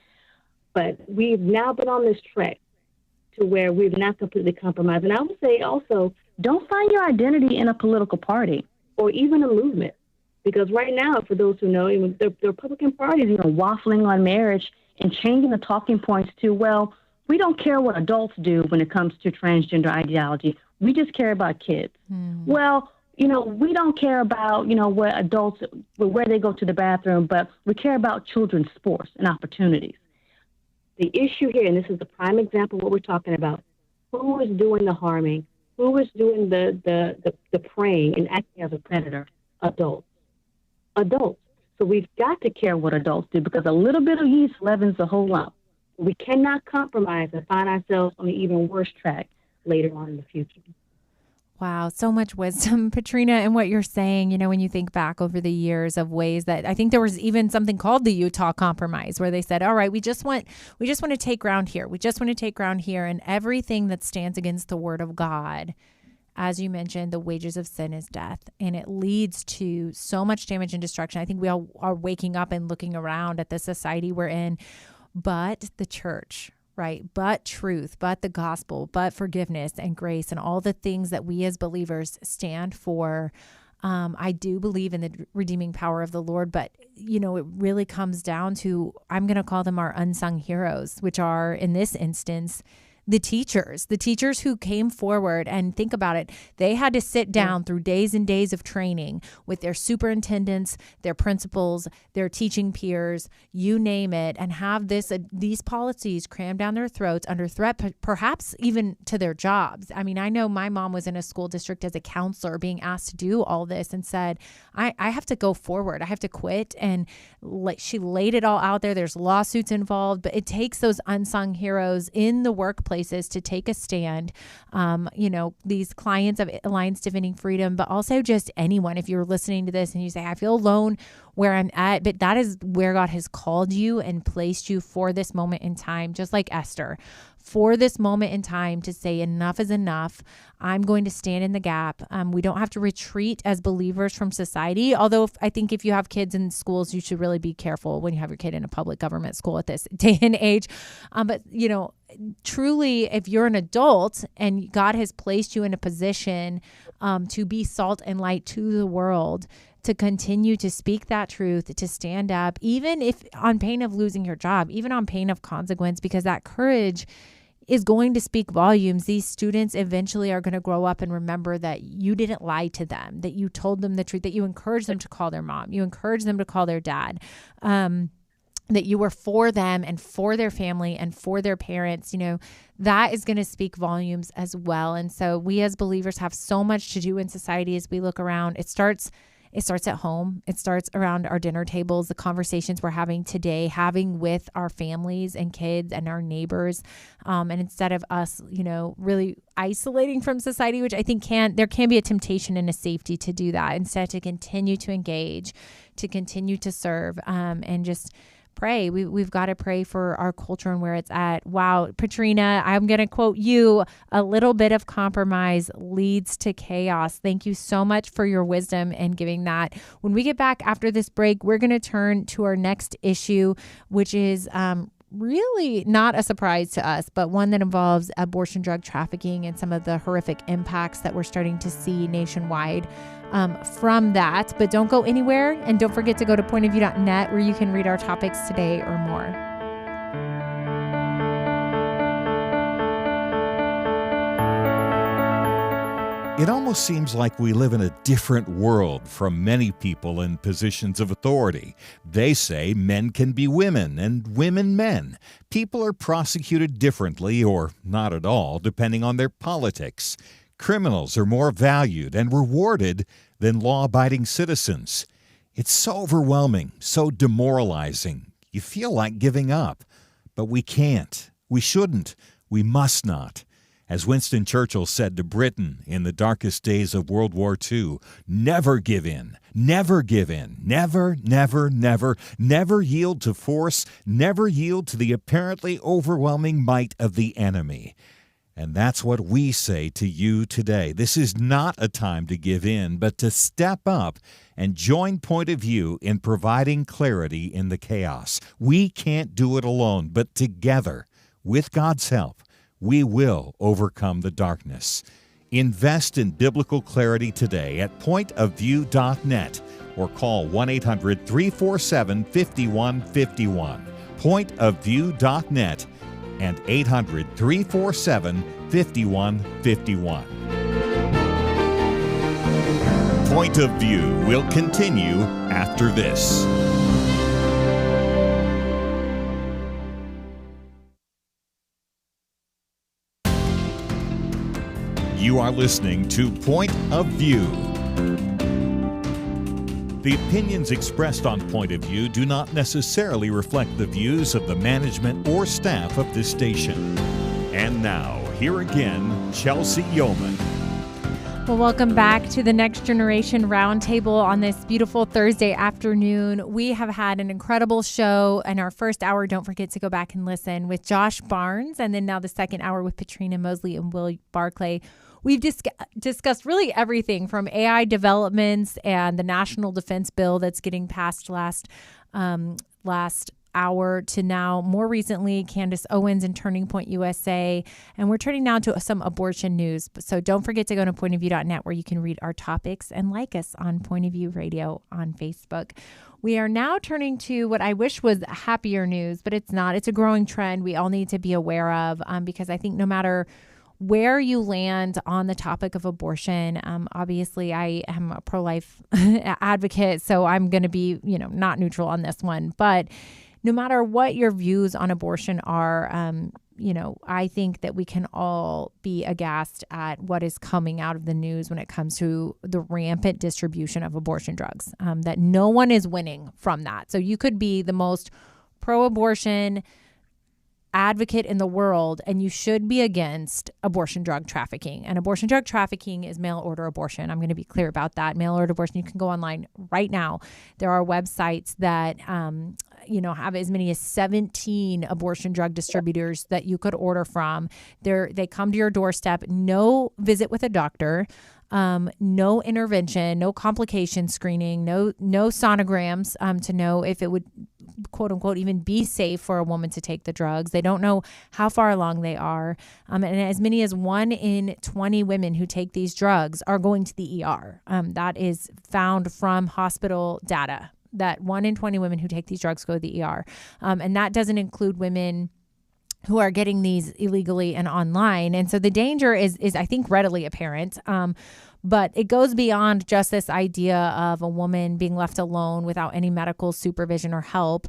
But we've now been on this trek to where we've not completely compromised. And I would say also, don't find your identity in a political party or even a movement, Because right now, for those who know, the Republican Party is waffling on marriage and changing the talking points to, well, we don't care what adults do when it comes to transgender ideology. We just care about kids. Well, we don't care about, what adults, where they go to the bathroom, but we care about children's sports and opportunities. The issue here, and this is the prime example of what we're talking about, who is doing the harming? Who is doing the preying and acting as a predator? Adults. So we've got to care what adults do, because a little bit of yeast leavens the whole lump. We cannot compromise and find ourselves on an even worse track later on in the future. Wow, so much wisdom, Patrina, and what you're saying, when you think back over the years of ways that I think there was even something called the Utah Compromise, where they said, all right, we just want to take ground here. We just want to take ground here, and everything that stands against the word of God, as you mentioned, the wages of sin is death, and it leads to so much damage and destruction. I think we all are waking up and looking around at the society we're in, but the church, right? But truth, but the gospel, but forgiveness and grace and all the things that we as believers stand for. I do believe in the redeeming power of the Lord, but, it really comes down to, I'm going to call them our unsung heroes, which are, in this instance, the teachers who came forward. And think about it. They had to sit down through days and days of training with their superintendents, their principals, their teaching peers, you name it, and have these policies crammed down their throats under threat, perhaps even to their jobs. I mean, I know my mom was in a school district as a counselor being asked to do all this and said, I have to go forward. I have to quit. And she laid it all out there. There's lawsuits involved, but it takes those unsung heroes in the workplace to take a stand, these clients of Alliance Defending Freedom, but also just anyone. If you're listening to this and you say, I feel alone where I'm at, but that is where God has called you and placed you for this moment in time, just like Esther, for this moment in time to say enough is enough. I'm going to stand in the gap. We don't have to retreat as believers from society. Although I think if you have kids in schools, you should really be careful when you have your kid in a public government school at this day and age. But truly, if you're an adult and God has placed you in a position to be salt and light to the world, to continue to speak that truth, to stand up, even if on pain of losing your job, even on pain of consequence, because that courage is going to speak volumes. These students eventually are going to grow up and remember that you didn't lie to them, that you told them the truth, that you encouraged them to call their mom, you encouraged them to call their dad, that you were for them and for their family and for their parents. That is going to speak volumes as well. And so we as believers have so much to do in society as we look around. It starts at home. It starts around our dinner tables, the conversations we're having today, having with our families and kids and our neighbors. And instead of us, really isolating from society, which I think there can be a temptation and a safety to do that, instead to continue to engage, to continue to serve, and just pray. We've got to pray for our culture and where it's at. Wow, Patrina, I'm going to quote you, a little bit of compromise leads to chaos. Thank you so much for your wisdom and giving that. When we get back after this break, we're going to turn to our next issue, which is really not a surprise to us, but one that involves abortion, drug trafficking, and some of the horrific impacts that we're starting to see nationwide from that. But don't go anywhere, and don't forget to go to pointofview.net where you can read our topics today or more. It almost seems like we live in a different world from many people in positions of authority. They say men can be women and women men. People are prosecuted differently or not at all, depending on their politics. Criminals are more valued and rewarded than law-abiding citizens. It's so overwhelming, so demoralizing. You feel like giving up. But we can't. We shouldn't. We must not. As Winston Churchill said to Britain in the darkest days of World War II, never give in, never give in, never, never, never, never yield to force, never yield to the apparently overwhelming might of the enemy. And that's what we say to you today. This is not a time to give in, but to step up and join Point of View in providing clarity in the chaos. We can't do it alone, but together, with God's help, we will overcome the darkness. Invest in biblical clarity today at pointofview.net, or call 1-800-347-5151, pointofview.net, and 800-347-5151. Point of View will continue after this. You are listening to Point of View. The opinions expressed on Point of View do not necessarily reflect the views of the management or staff of this station. And now, here again, Chelsey Youman. Well, welcome back to the Next Generation Roundtable on this beautiful Thursday afternoon. We have had an incredible show in our first hour. Don't forget to go back and listen with Josh Barnes, and then now the second hour with Patrina Mosley and Will Barclay. We've discussed really everything from AI developments and the National Defense Bill that's getting passed last hour to now, more recently, Candace Owens and Turning Point USA. And we're turning now to some abortion news. So don't forget to go to pointofview.net where you can read our topics and like us on Point of View Radio on Facebook. We are now turning to what I wish was happier news, but it's not. It's a growing trend we all need to be aware of because I think no matter where you land on the topic of abortion, obviously I am a pro-life advocate, so I'm going to be, not neutral on this one. But no matter what your views on abortion are, I think that we can all be aghast at what is coming out of the news when it comes to the rampant distribution of abortion drugs, that no one is winning from that. So you could be the most pro-abortion advocate in the world, and you should be against abortion drug trafficking. And abortion drug trafficking is mail order abortion. I'm going to be clear about that. Mail order abortion, you can go online right now. There are websites that have as many as 17 abortion drug distributors that you could order from. They come to your doorstep, no visit with a doctor, no intervention, no complication screening, no sonograms to know if it would, quote unquote, even be safe for a woman to take the drugs. They don't know how far along they are. And as many as 1 in 20 women who take these drugs are going to the ER. That is found from hospital data, that 1 in 20 women who take these drugs go to the ER. And that doesn't include women who are getting these illegally and online. And so the danger is I think, readily apparent. But it goes beyond just this idea of a woman being left alone without any medical supervision or help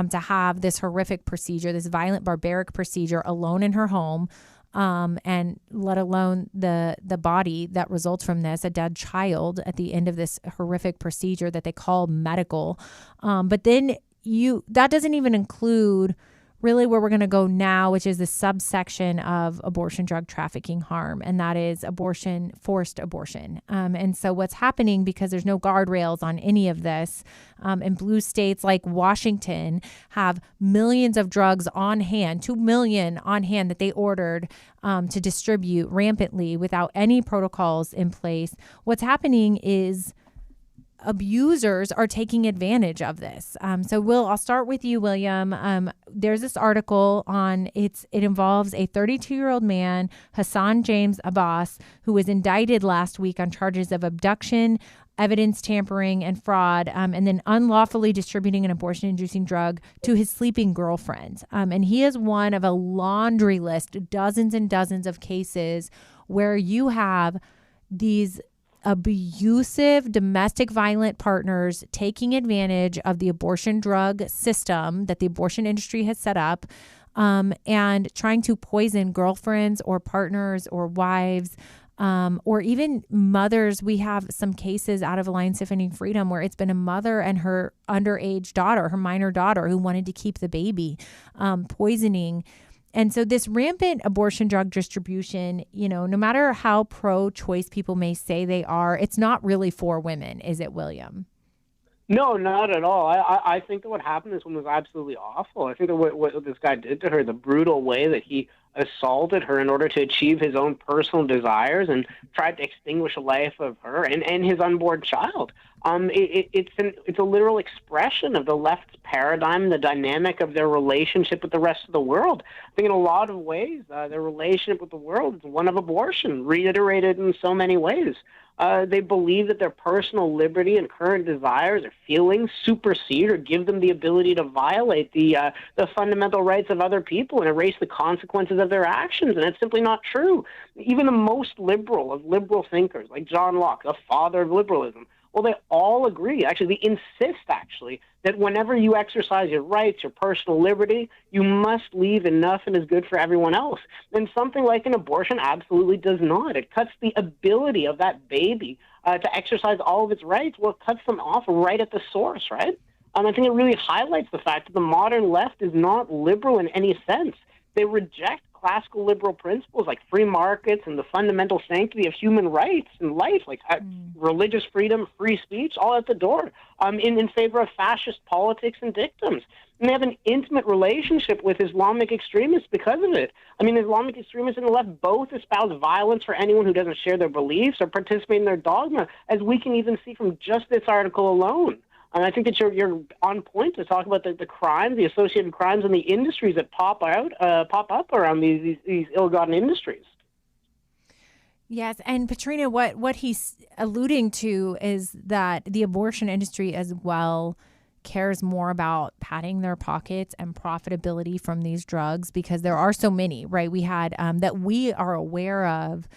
to have this horrific procedure, this violent, barbaric procedure alone in her home, and let alone the body that results from this, a dead child at the end of this horrific procedure that they call medical. But then that doesn't even include really where we're going to go now, which is the subsection of abortion drug trafficking harm, and that is forced abortion. And so what's happening, because there's no guardrails on any of this, and blue states like Washington have millions of drugs on hand, 2 million on hand that they ordered to distribute rampantly without any protocols in place. What's happening is abusers are taking advantage of this. So Will, I'll start with you, William. There's this article on it involves a 32-year-old man, Hassan James Abbas, who was indicted last week on charges of abduction, evidence tampering, and fraud, and then unlawfully distributing an abortion-inducing drug to his sleeping girlfriend. And he is one of a laundry list, dozens and dozens of cases where you have these abusive domestic violent partners taking advantage of the abortion drug system that the abortion industry has set up, and trying to poison girlfriends or partners or wives, or even mothers. We have some cases out of Alliance Defending Freedom where it's been a mother and her underage daughter, her minor daughter, who wanted to keep the baby, poisoning. And so this rampant abortion drug distribution, no matter how pro-choice people may say they are, it's not really for women, is it, William? No, not at all. I think that what happened to this woman was absolutely awful. I think that what this guy did to her, the brutal way that he assaulted her in order to achieve his own personal desires and tried to extinguish a life of her and his unborn child. It's a literal expression of the left's paradigm, the dynamic of their relationship with the rest of the world. I think in a lot of ways, their relationship with the world is one of abortion, reiterated in so many ways. They believe that their personal liberty and current desires or feelings supersede or give them the ability to violate the fundamental rights of other people and erase the consequences of their actions. And it's simply not true. Even the most liberal of liberal thinkers, like John Locke, the father of liberalism, well, they all agree. Actually, they insist, that whenever you exercise your rights, your personal liberty, you must leave enough and is good for everyone else. And something like an abortion absolutely does not. It cuts the ability of that baby to exercise all of its rights. Well, it cuts them off right at the source, right? I think it really highlights the fact that the modern left is not liberal in any sense. They reject classical liberal principles like free markets and the fundamental sanctity of human rights and life, like religious freedom, free speech, all at the door, in favor of fascist politics and dictums. And they have an intimate relationship with Islamic extremists because of it. Islamic extremists and the left both espouse violence for anyone who doesn't share their beliefs or participate in their dogma, as we can even see from just this article alone. And I think that you're on point to talk about the crimes, the associated crimes, and the industries that pop up around these ill-gotten industries. Yes, and Patrina, what he's alluding to is that the abortion industry as well cares more about padding their pockets and profitability from these drugs, because there are so many, right? We had that we are aware of.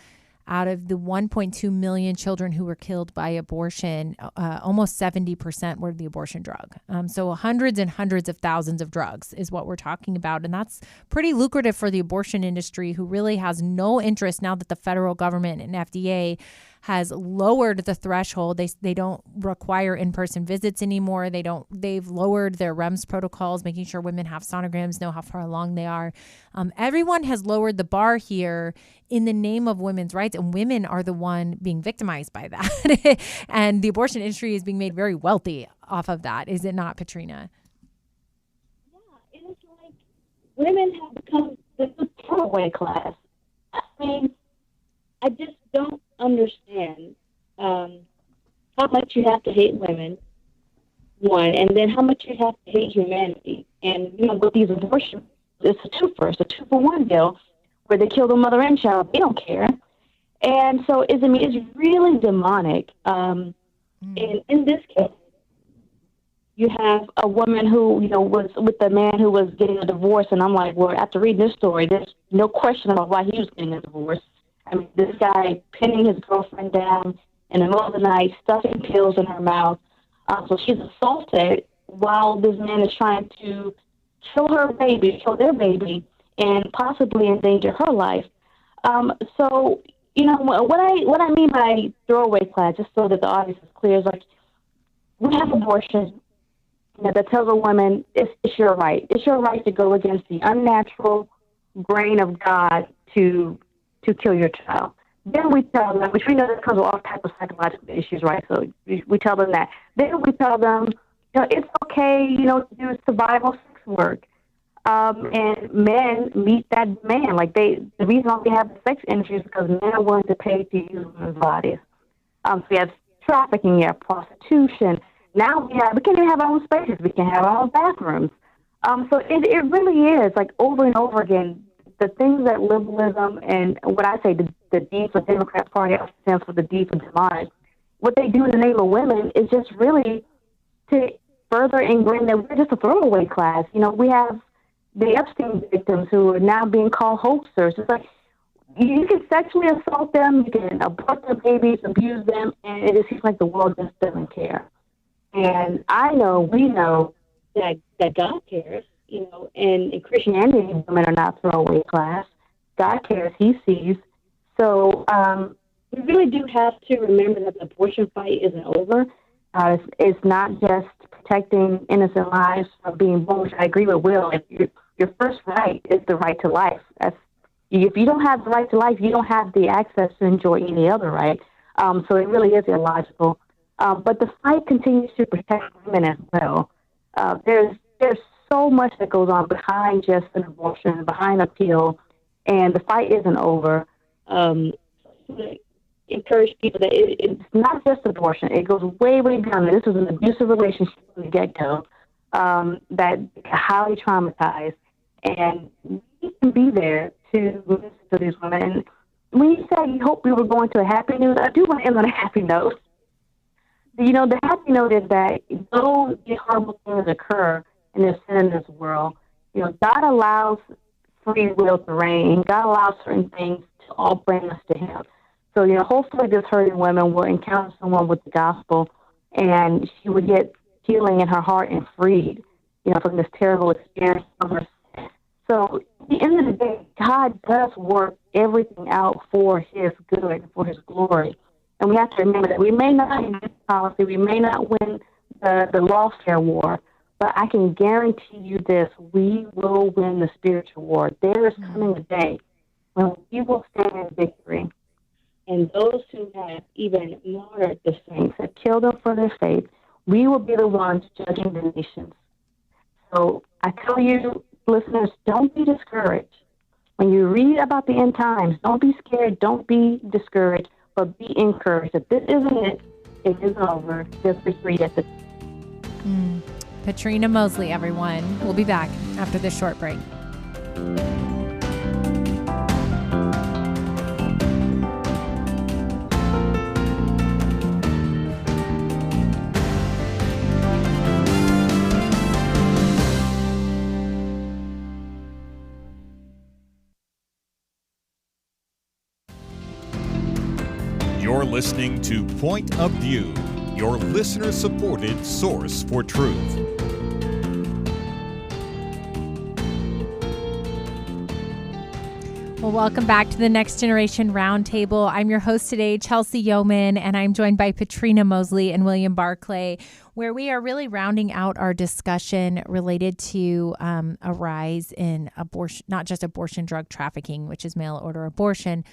Out of the 1.2 million children who were killed by abortion, almost 70% were the abortion drug. So hundreds and hundreds of thousands of drugs is what we're talking about. And that's pretty lucrative for the abortion industry, who really has no interest now that the federal government and FDA has lowered the threshold. They don't require in-person visits anymore. They've lowered their REMS protocols, making sure women have sonograms, know how far along they are. Everyone has lowered the bar here in the name of women's rights, and women are the one being victimized by that. And the abortion industry is being made very wealthy off of that. Is it not, Patrina? Yeah, it's like women have become the throwaway class. I just don't understand how much you have to hate women, one, and then how much you have to hate humanity. And, with these abortions, it's a two-for-one deal where they kill the mother and child. They don't care. And so it's really demonic. And in this case, you have a woman who, was with a man who was getting a divorce. And I'm like, well, after reading this story, there's no question about why he was getting a divorce. This guy pinning his girlfriend down in the middle of the night, stuffing pills in her mouth. So she's assaulted while this man is trying to kill their baby, and possibly endanger her life. So, what I mean by throwaway class, just so that the audience is clear, is like, we have abortion that tells a woman it's your right. It's your right to go against the unnatural grain of God to kill your child. Then we tell them, which we know that comes with all types of psychological issues, right? So we tell them that. Then we tell them, it's okay, to do survival sex work. And men meet that demand. Like the reason why we have the sex industry is because men are willing to pay to use women's bodies. So we have trafficking, we have prostitution. Now we can't even have our own spaces. We can have our own bathrooms. So it really is, like, over and over again, the things that liberalism and what I say the D for Democrat Party stands for the D for demonic. What they do in the name of women is just really to further ingrain that we're just a throwaway class. We have the Epstein victims who are now being called hoaxers. It's like, you can sexually assault them, you can abort their babies, abuse them, and it just seems like the world just doesn't care. And we know that God cares. And in Christianity, women are not throwaway class. God cares. He sees. So we really do have to remember that the abortion fight isn't over. It's not just protecting innocent lives from being born, which I agree with Will. Your first right is the right to life. If you don't have the right to life, you don't have the access to enjoy any other right. So it really is illogical. But the fight continues to protect women as well. There's so much that goes on behind just an abortion, behind a pill. and the fight isn't over. Encourage people that it's not just abortion. It goes way, way beyond that. This was an abusive relationship from the get-go that highly traumatized. And we can be there to listen to these women. And when you say you hope we were going to a happy news, I do want to end on a happy note. The happy note is that though these horrible things occur and there's sin in this world, God allows free will to reign. God allows certain things to all bring us to Him. So, hopefully this hurting woman will encounter someone with the gospel, and she would get healing in her heart and freed, from this terrible experience of her sin. So, at the end of the day, God does work everything out for His good, for His glory. And we have to remember that we may not win this policy, we may not win the lawfare war, but I can guarantee you this, we will win the spiritual war. There is coming a day when we will stand in victory. And those who have even martyred the saints, have killed them for their faith, we will be the ones judging the nations. So I tell you, listeners, don't be discouraged. When you read about the end times, don't be scared, don't be discouraged, but be encouraged that this isn't it. It isn't over. There's victory at the Patrina Mosley, everyone. We'll be back after this short break. You're listening to Point of View, your listener-supported source for truth. Well, welcome back to the Next Generation Roundtable. I'm your host today, Chelsey Youman, and I'm joined by Patrina Mosley and Will Barclay, where we are really rounding out our discussion related to a rise in abortion, not just abortion drug trafficking, which is mail order abortion,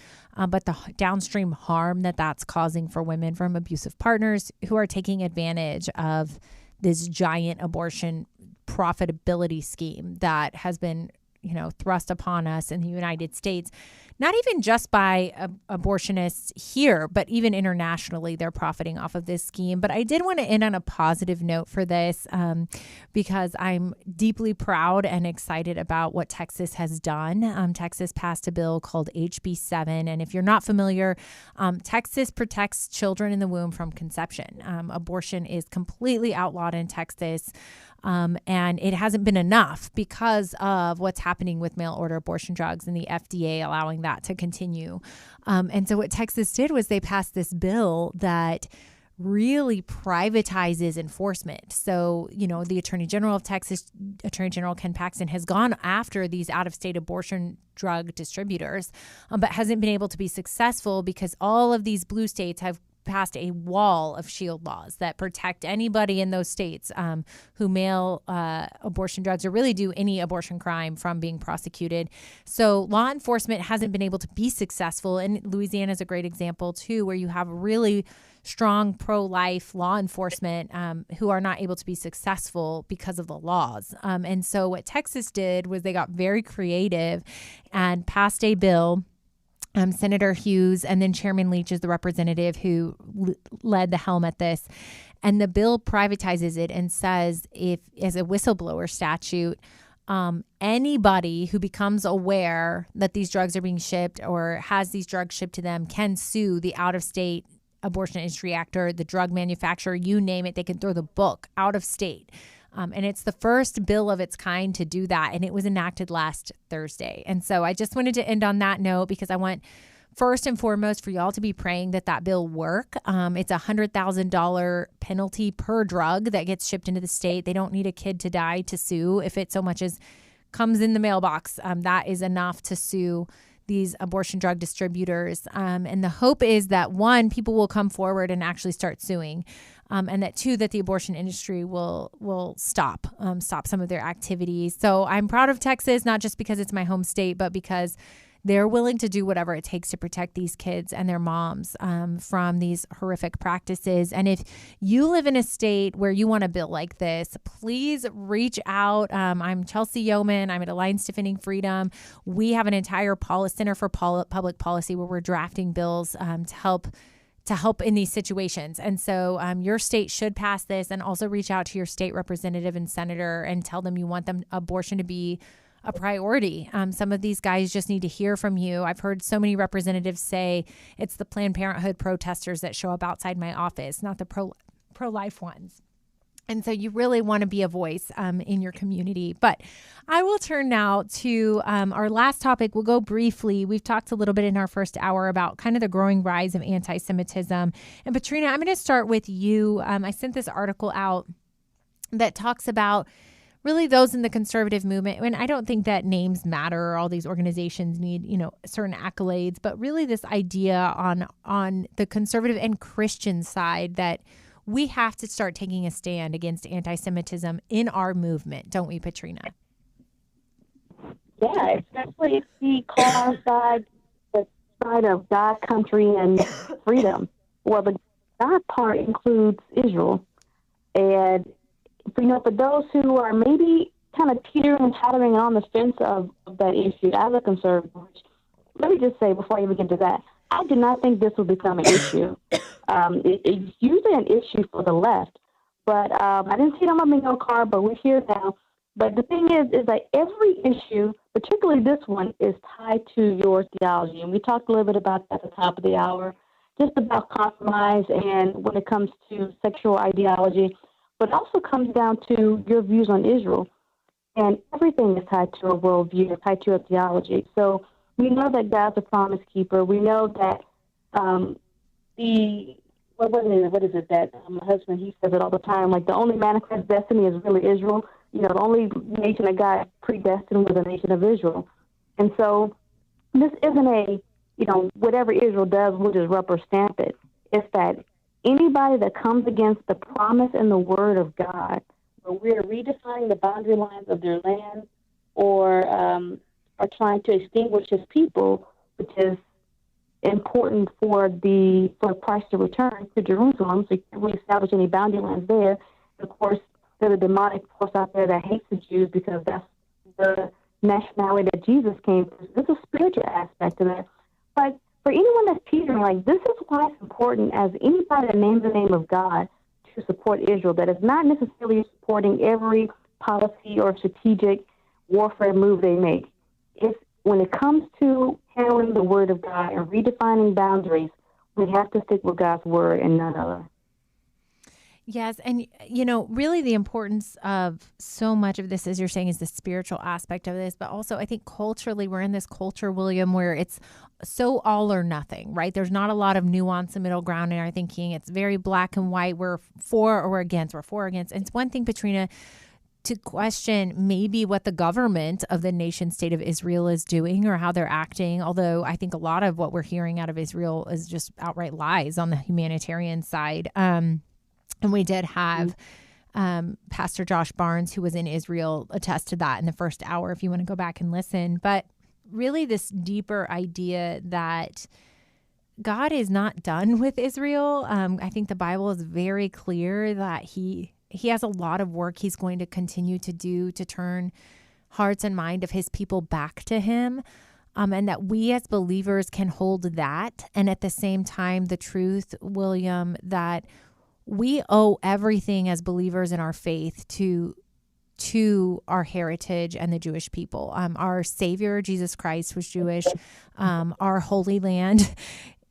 but the downstream harm that that's causing for women from abusive partners who are taking advantage of this giant abortion profitability scheme that has been thrust upon us in the United States, not even just by abortionists here, but even internationally, they're profiting off of this scheme. But I did want to end on a positive note for this because I'm deeply proud and excited about what Texas has done. Texas passed a bill called HB 7. And if you're not familiar, Texas protects children in the womb from conception. Abortion is completely outlawed in Texas. And it hasn't been enough because of what's happening with mail order abortion drugs and the FDA allowing that to continue. And so what Texas did was they passed this bill that really privatizes enforcement. So, the Attorney General of Texas, Attorney General Ken Paxton, has gone after these out-of-state abortion drug distributors, but hasn't been able to be successful because all of these blue states have passed a wall of shield laws that protect anybody in those states who mail abortion drugs or really do any abortion crime from being prosecuted. So law enforcement hasn't been able to be successful. And Louisiana is a great example, too, where you have really strong pro-life law enforcement who are not able to be successful because of the laws. And so what Texas did was they got very creative and passed a bill. Senator Hughes, and then Chairman Leach is the representative who led the helm at this. And the bill privatizes it and says if, as a whistleblower statute, anybody who becomes aware that these drugs are being shipped or has these drugs shipped to them can sue the out-of-state abortion industry actor, the drug manufacturer, you name it. They can throw the book out of state. And it's the first bill of its kind to do that. And it was enacted last Thursday. And so I just wanted to end on that note because I want, first and foremost, for y'all to be praying that that bill work. It's a $100,000 penalty per drug that gets shipped into the state. They don't need a kid to die to sue. If it so much as comes in the mailbox, that is enough to sue these abortion drug distributors. And the hope is that, one, people will come forward and actually start suing. And that, two, that the abortion industry will stop some of their activities. So I'm proud of Texas, not just because it's my home state, but because they're willing to do whatever it takes to protect these kids and their moms from these horrific practices. And if you live in a state where you want a bill like this, please reach out. I'm Chelsey Youman. I'm at Alliance Defending Freedom. We have an entire Center for Public Policy where we're drafting bills to help in these situations. And so your state should pass this, and also reach out to your state representative and senator and tell them you want abortion to be a priority. Some of these guys just need to hear from you. I've heard so many representatives say it's the Planned Parenthood protesters that show up outside my office, not the pro-life ones. And so you really want to be a voice in your community. But I will turn now to our last topic. We'll go briefly. We've talked a little bit in our first hour about kind of the growing rise of anti-Semitism. And Patrina, I'm going to start with you. I sent this article out that talks about really those in the conservative movement. And I don't think that names matter. All these organizations need, certain accolades, but really this idea on the conservative and Christian side that we have to start taking a stand against anti-Semitism in our movement, don't we, Patrina? Yeah, especially if we call our the side of God, country, and freedom. Well, the God part includes Israel. And for those who are maybe kind of teetering and tottering on the fence of that issue as a conservative, let me just say before I even get to that, I do not think this will become an issue. It's usually an issue for the left, but I didn't see it on my bingo card, but we're here now. But the thing is that every issue, particularly this one, is tied to your theology. And we talked a little bit about that at the top of the hour, just about compromise and when it comes to sexual ideology, but it also comes down to your views on Israel. And everything is tied to a worldview, tied to a theology. So we know that God's a promise keeper. We know that what is it that my husband, he says it all the time, like the only manifest destiny is really Israel. The only nation that God predestined was the nation of Israel. And so this isn't a, whatever Israel does, we'll just rubber stamp it. It's that anybody that comes against the promise and the word of God, where we're redefining the boundary lines of their land or are trying to extinguish his people, which is important for Christ to return to Jerusalem, so you can't reestablish any boundary lines there. Of course, there's a demonic force out there that hates the Jews because that's the nationality that Jesus came from. There's a spiritual aspect to that. But for anyone that's teetering, this is why it's important as anybody that names the name of God to support Israel, that is not necessarily supporting every policy or strategic warfare move they make. It's when it comes to handling the word of God and redefining boundaries, we have to stick with God's word and none other. Yes. And, really the importance of so much of this, as you're saying, is the spiritual aspect of this. But also, I think culturally, we're in this culture, William, where it's so all or nothing, right? There's not a lot of nuance and middle ground in our thinking. It's very black and white. We're for or against. We're for or against. And it's one thing, Patrina, to question maybe what the government of the nation state of Israel is doing or how they're acting. Although I think a lot of what we're hearing out of Israel is just outright lies on the humanitarian side. And we did have Pastor Josh Barnes, who was in Israel, attest to that in the first hour, if you want to go back and listen. But really this deeper idea that God is not done with Israel. I think the Bible is very clear that he has a lot of work he's going to continue to do to turn hearts and mind of his people back to him. And that we as believers can hold that. And at the same time, the truth, William, that we owe everything as believers in our faith to our heritage and the Jewish people. Our Savior, Jesus Christ, was Jewish. Our Holy Land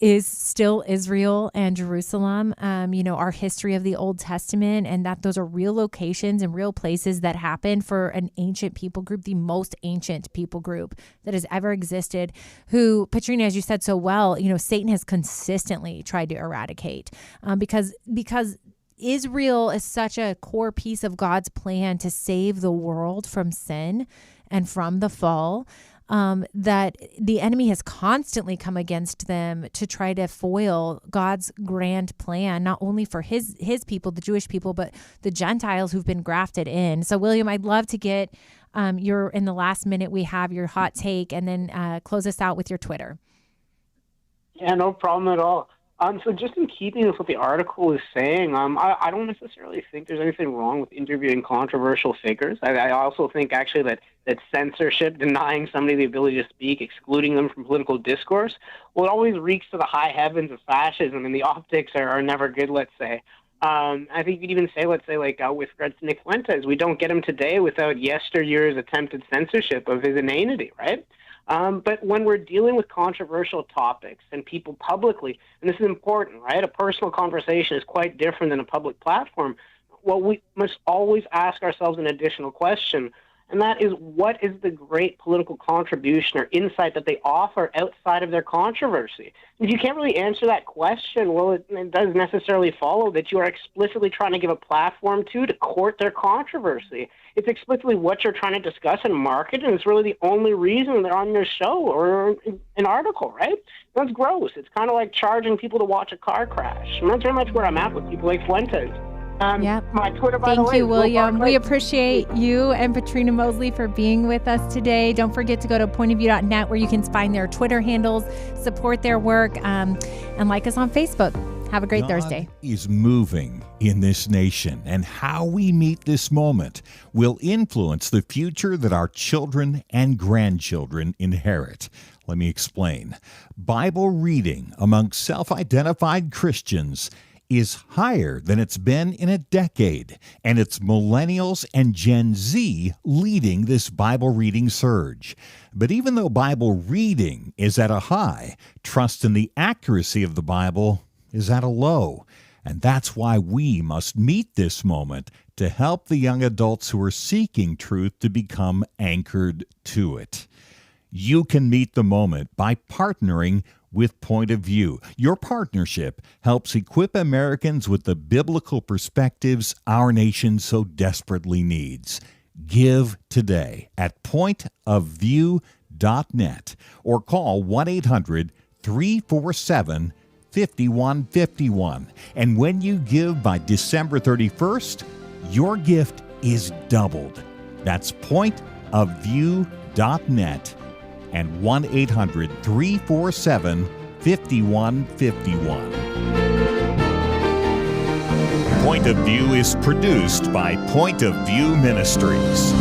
is still Israel and Jerusalem. Our history of the Old Testament, and that those are real locations and real places that happened for an ancient people group, the most ancient people group that has ever existed, who, Patrina, as you said so well, Satan has consistently tried to eradicate because Israel is such a core piece of God's plan to save the world from sin and from the fall. That the enemy has constantly come against them to try to foil God's grand plan, not only for his people, the Jewish people, but the Gentiles who've been grafted in. So, William, I'd love to get You're in the last minute. We have your hot take, and then close us out with your Twitter. Yeah, no problem at all. So just in keeping with what the article is saying, I don't necessarily think there's anything wrong with interviewing controversial figures. I also think actually that censorship, denying somebody the ability to speak, excluding them from political discourse, well, it always reeks to the high heavens of fascism, and the optics are never good, let's say. I think you'd even say, let's say, like with regards to Nick Fuentes, we don't get him today without yesteryear's attempted censorship of his inanity, right? But when we're dealing with controversial topics and people publicly, and this is important, right? A personal conversation is quite different than a public platform. Well, we must always ask ourselves an additional question, and that is, what is the great political contribution or insight that they offer outside of their controversy? If you can't really answer that question, well, it doesn't necessarily follow that you are explicitly trying to give a platform to court their controversy. It's explicitly what you're trying to discuss and market, and it's really the only reason they're on your show or an article, right? That's gross. It's kind of like charging people to watch a car crash. And that's very much where I'm at with people like Fuentes. My Twitter, by the way. Thank you, William. We appreciate you and Patrina Mosley for being with us today. Don't forget to go to pointofview.net where you can find their Twitter handles, support their work, and like us on Facebook. Have a great Thursday. God is moving in this nation, and how we meet this moment will influence the future that our children and grandchildren inherit. Let me explain. Bible reading among self-identified Christians is higher than it's been in a decade, and it's millennials and Gen Z leading this Bible reading surge. But even though Bible reading is at a high, trust in the accuracy of the Bible is at a low. And that's why we must meet this moment to help the young adults who are seeking truth to become anchored to it. You can meet the moment by partnering with Point of View. Your partnership helps equip Americans with the biblical perspectives our nation so desperately needs. Give today at pointofview.net or call 1-800-347-5151. And when you give by December 31st, your gift is doubled. That's pointofview.net and 1-800-347-5151. Point of View is produced by Point of View Ministries.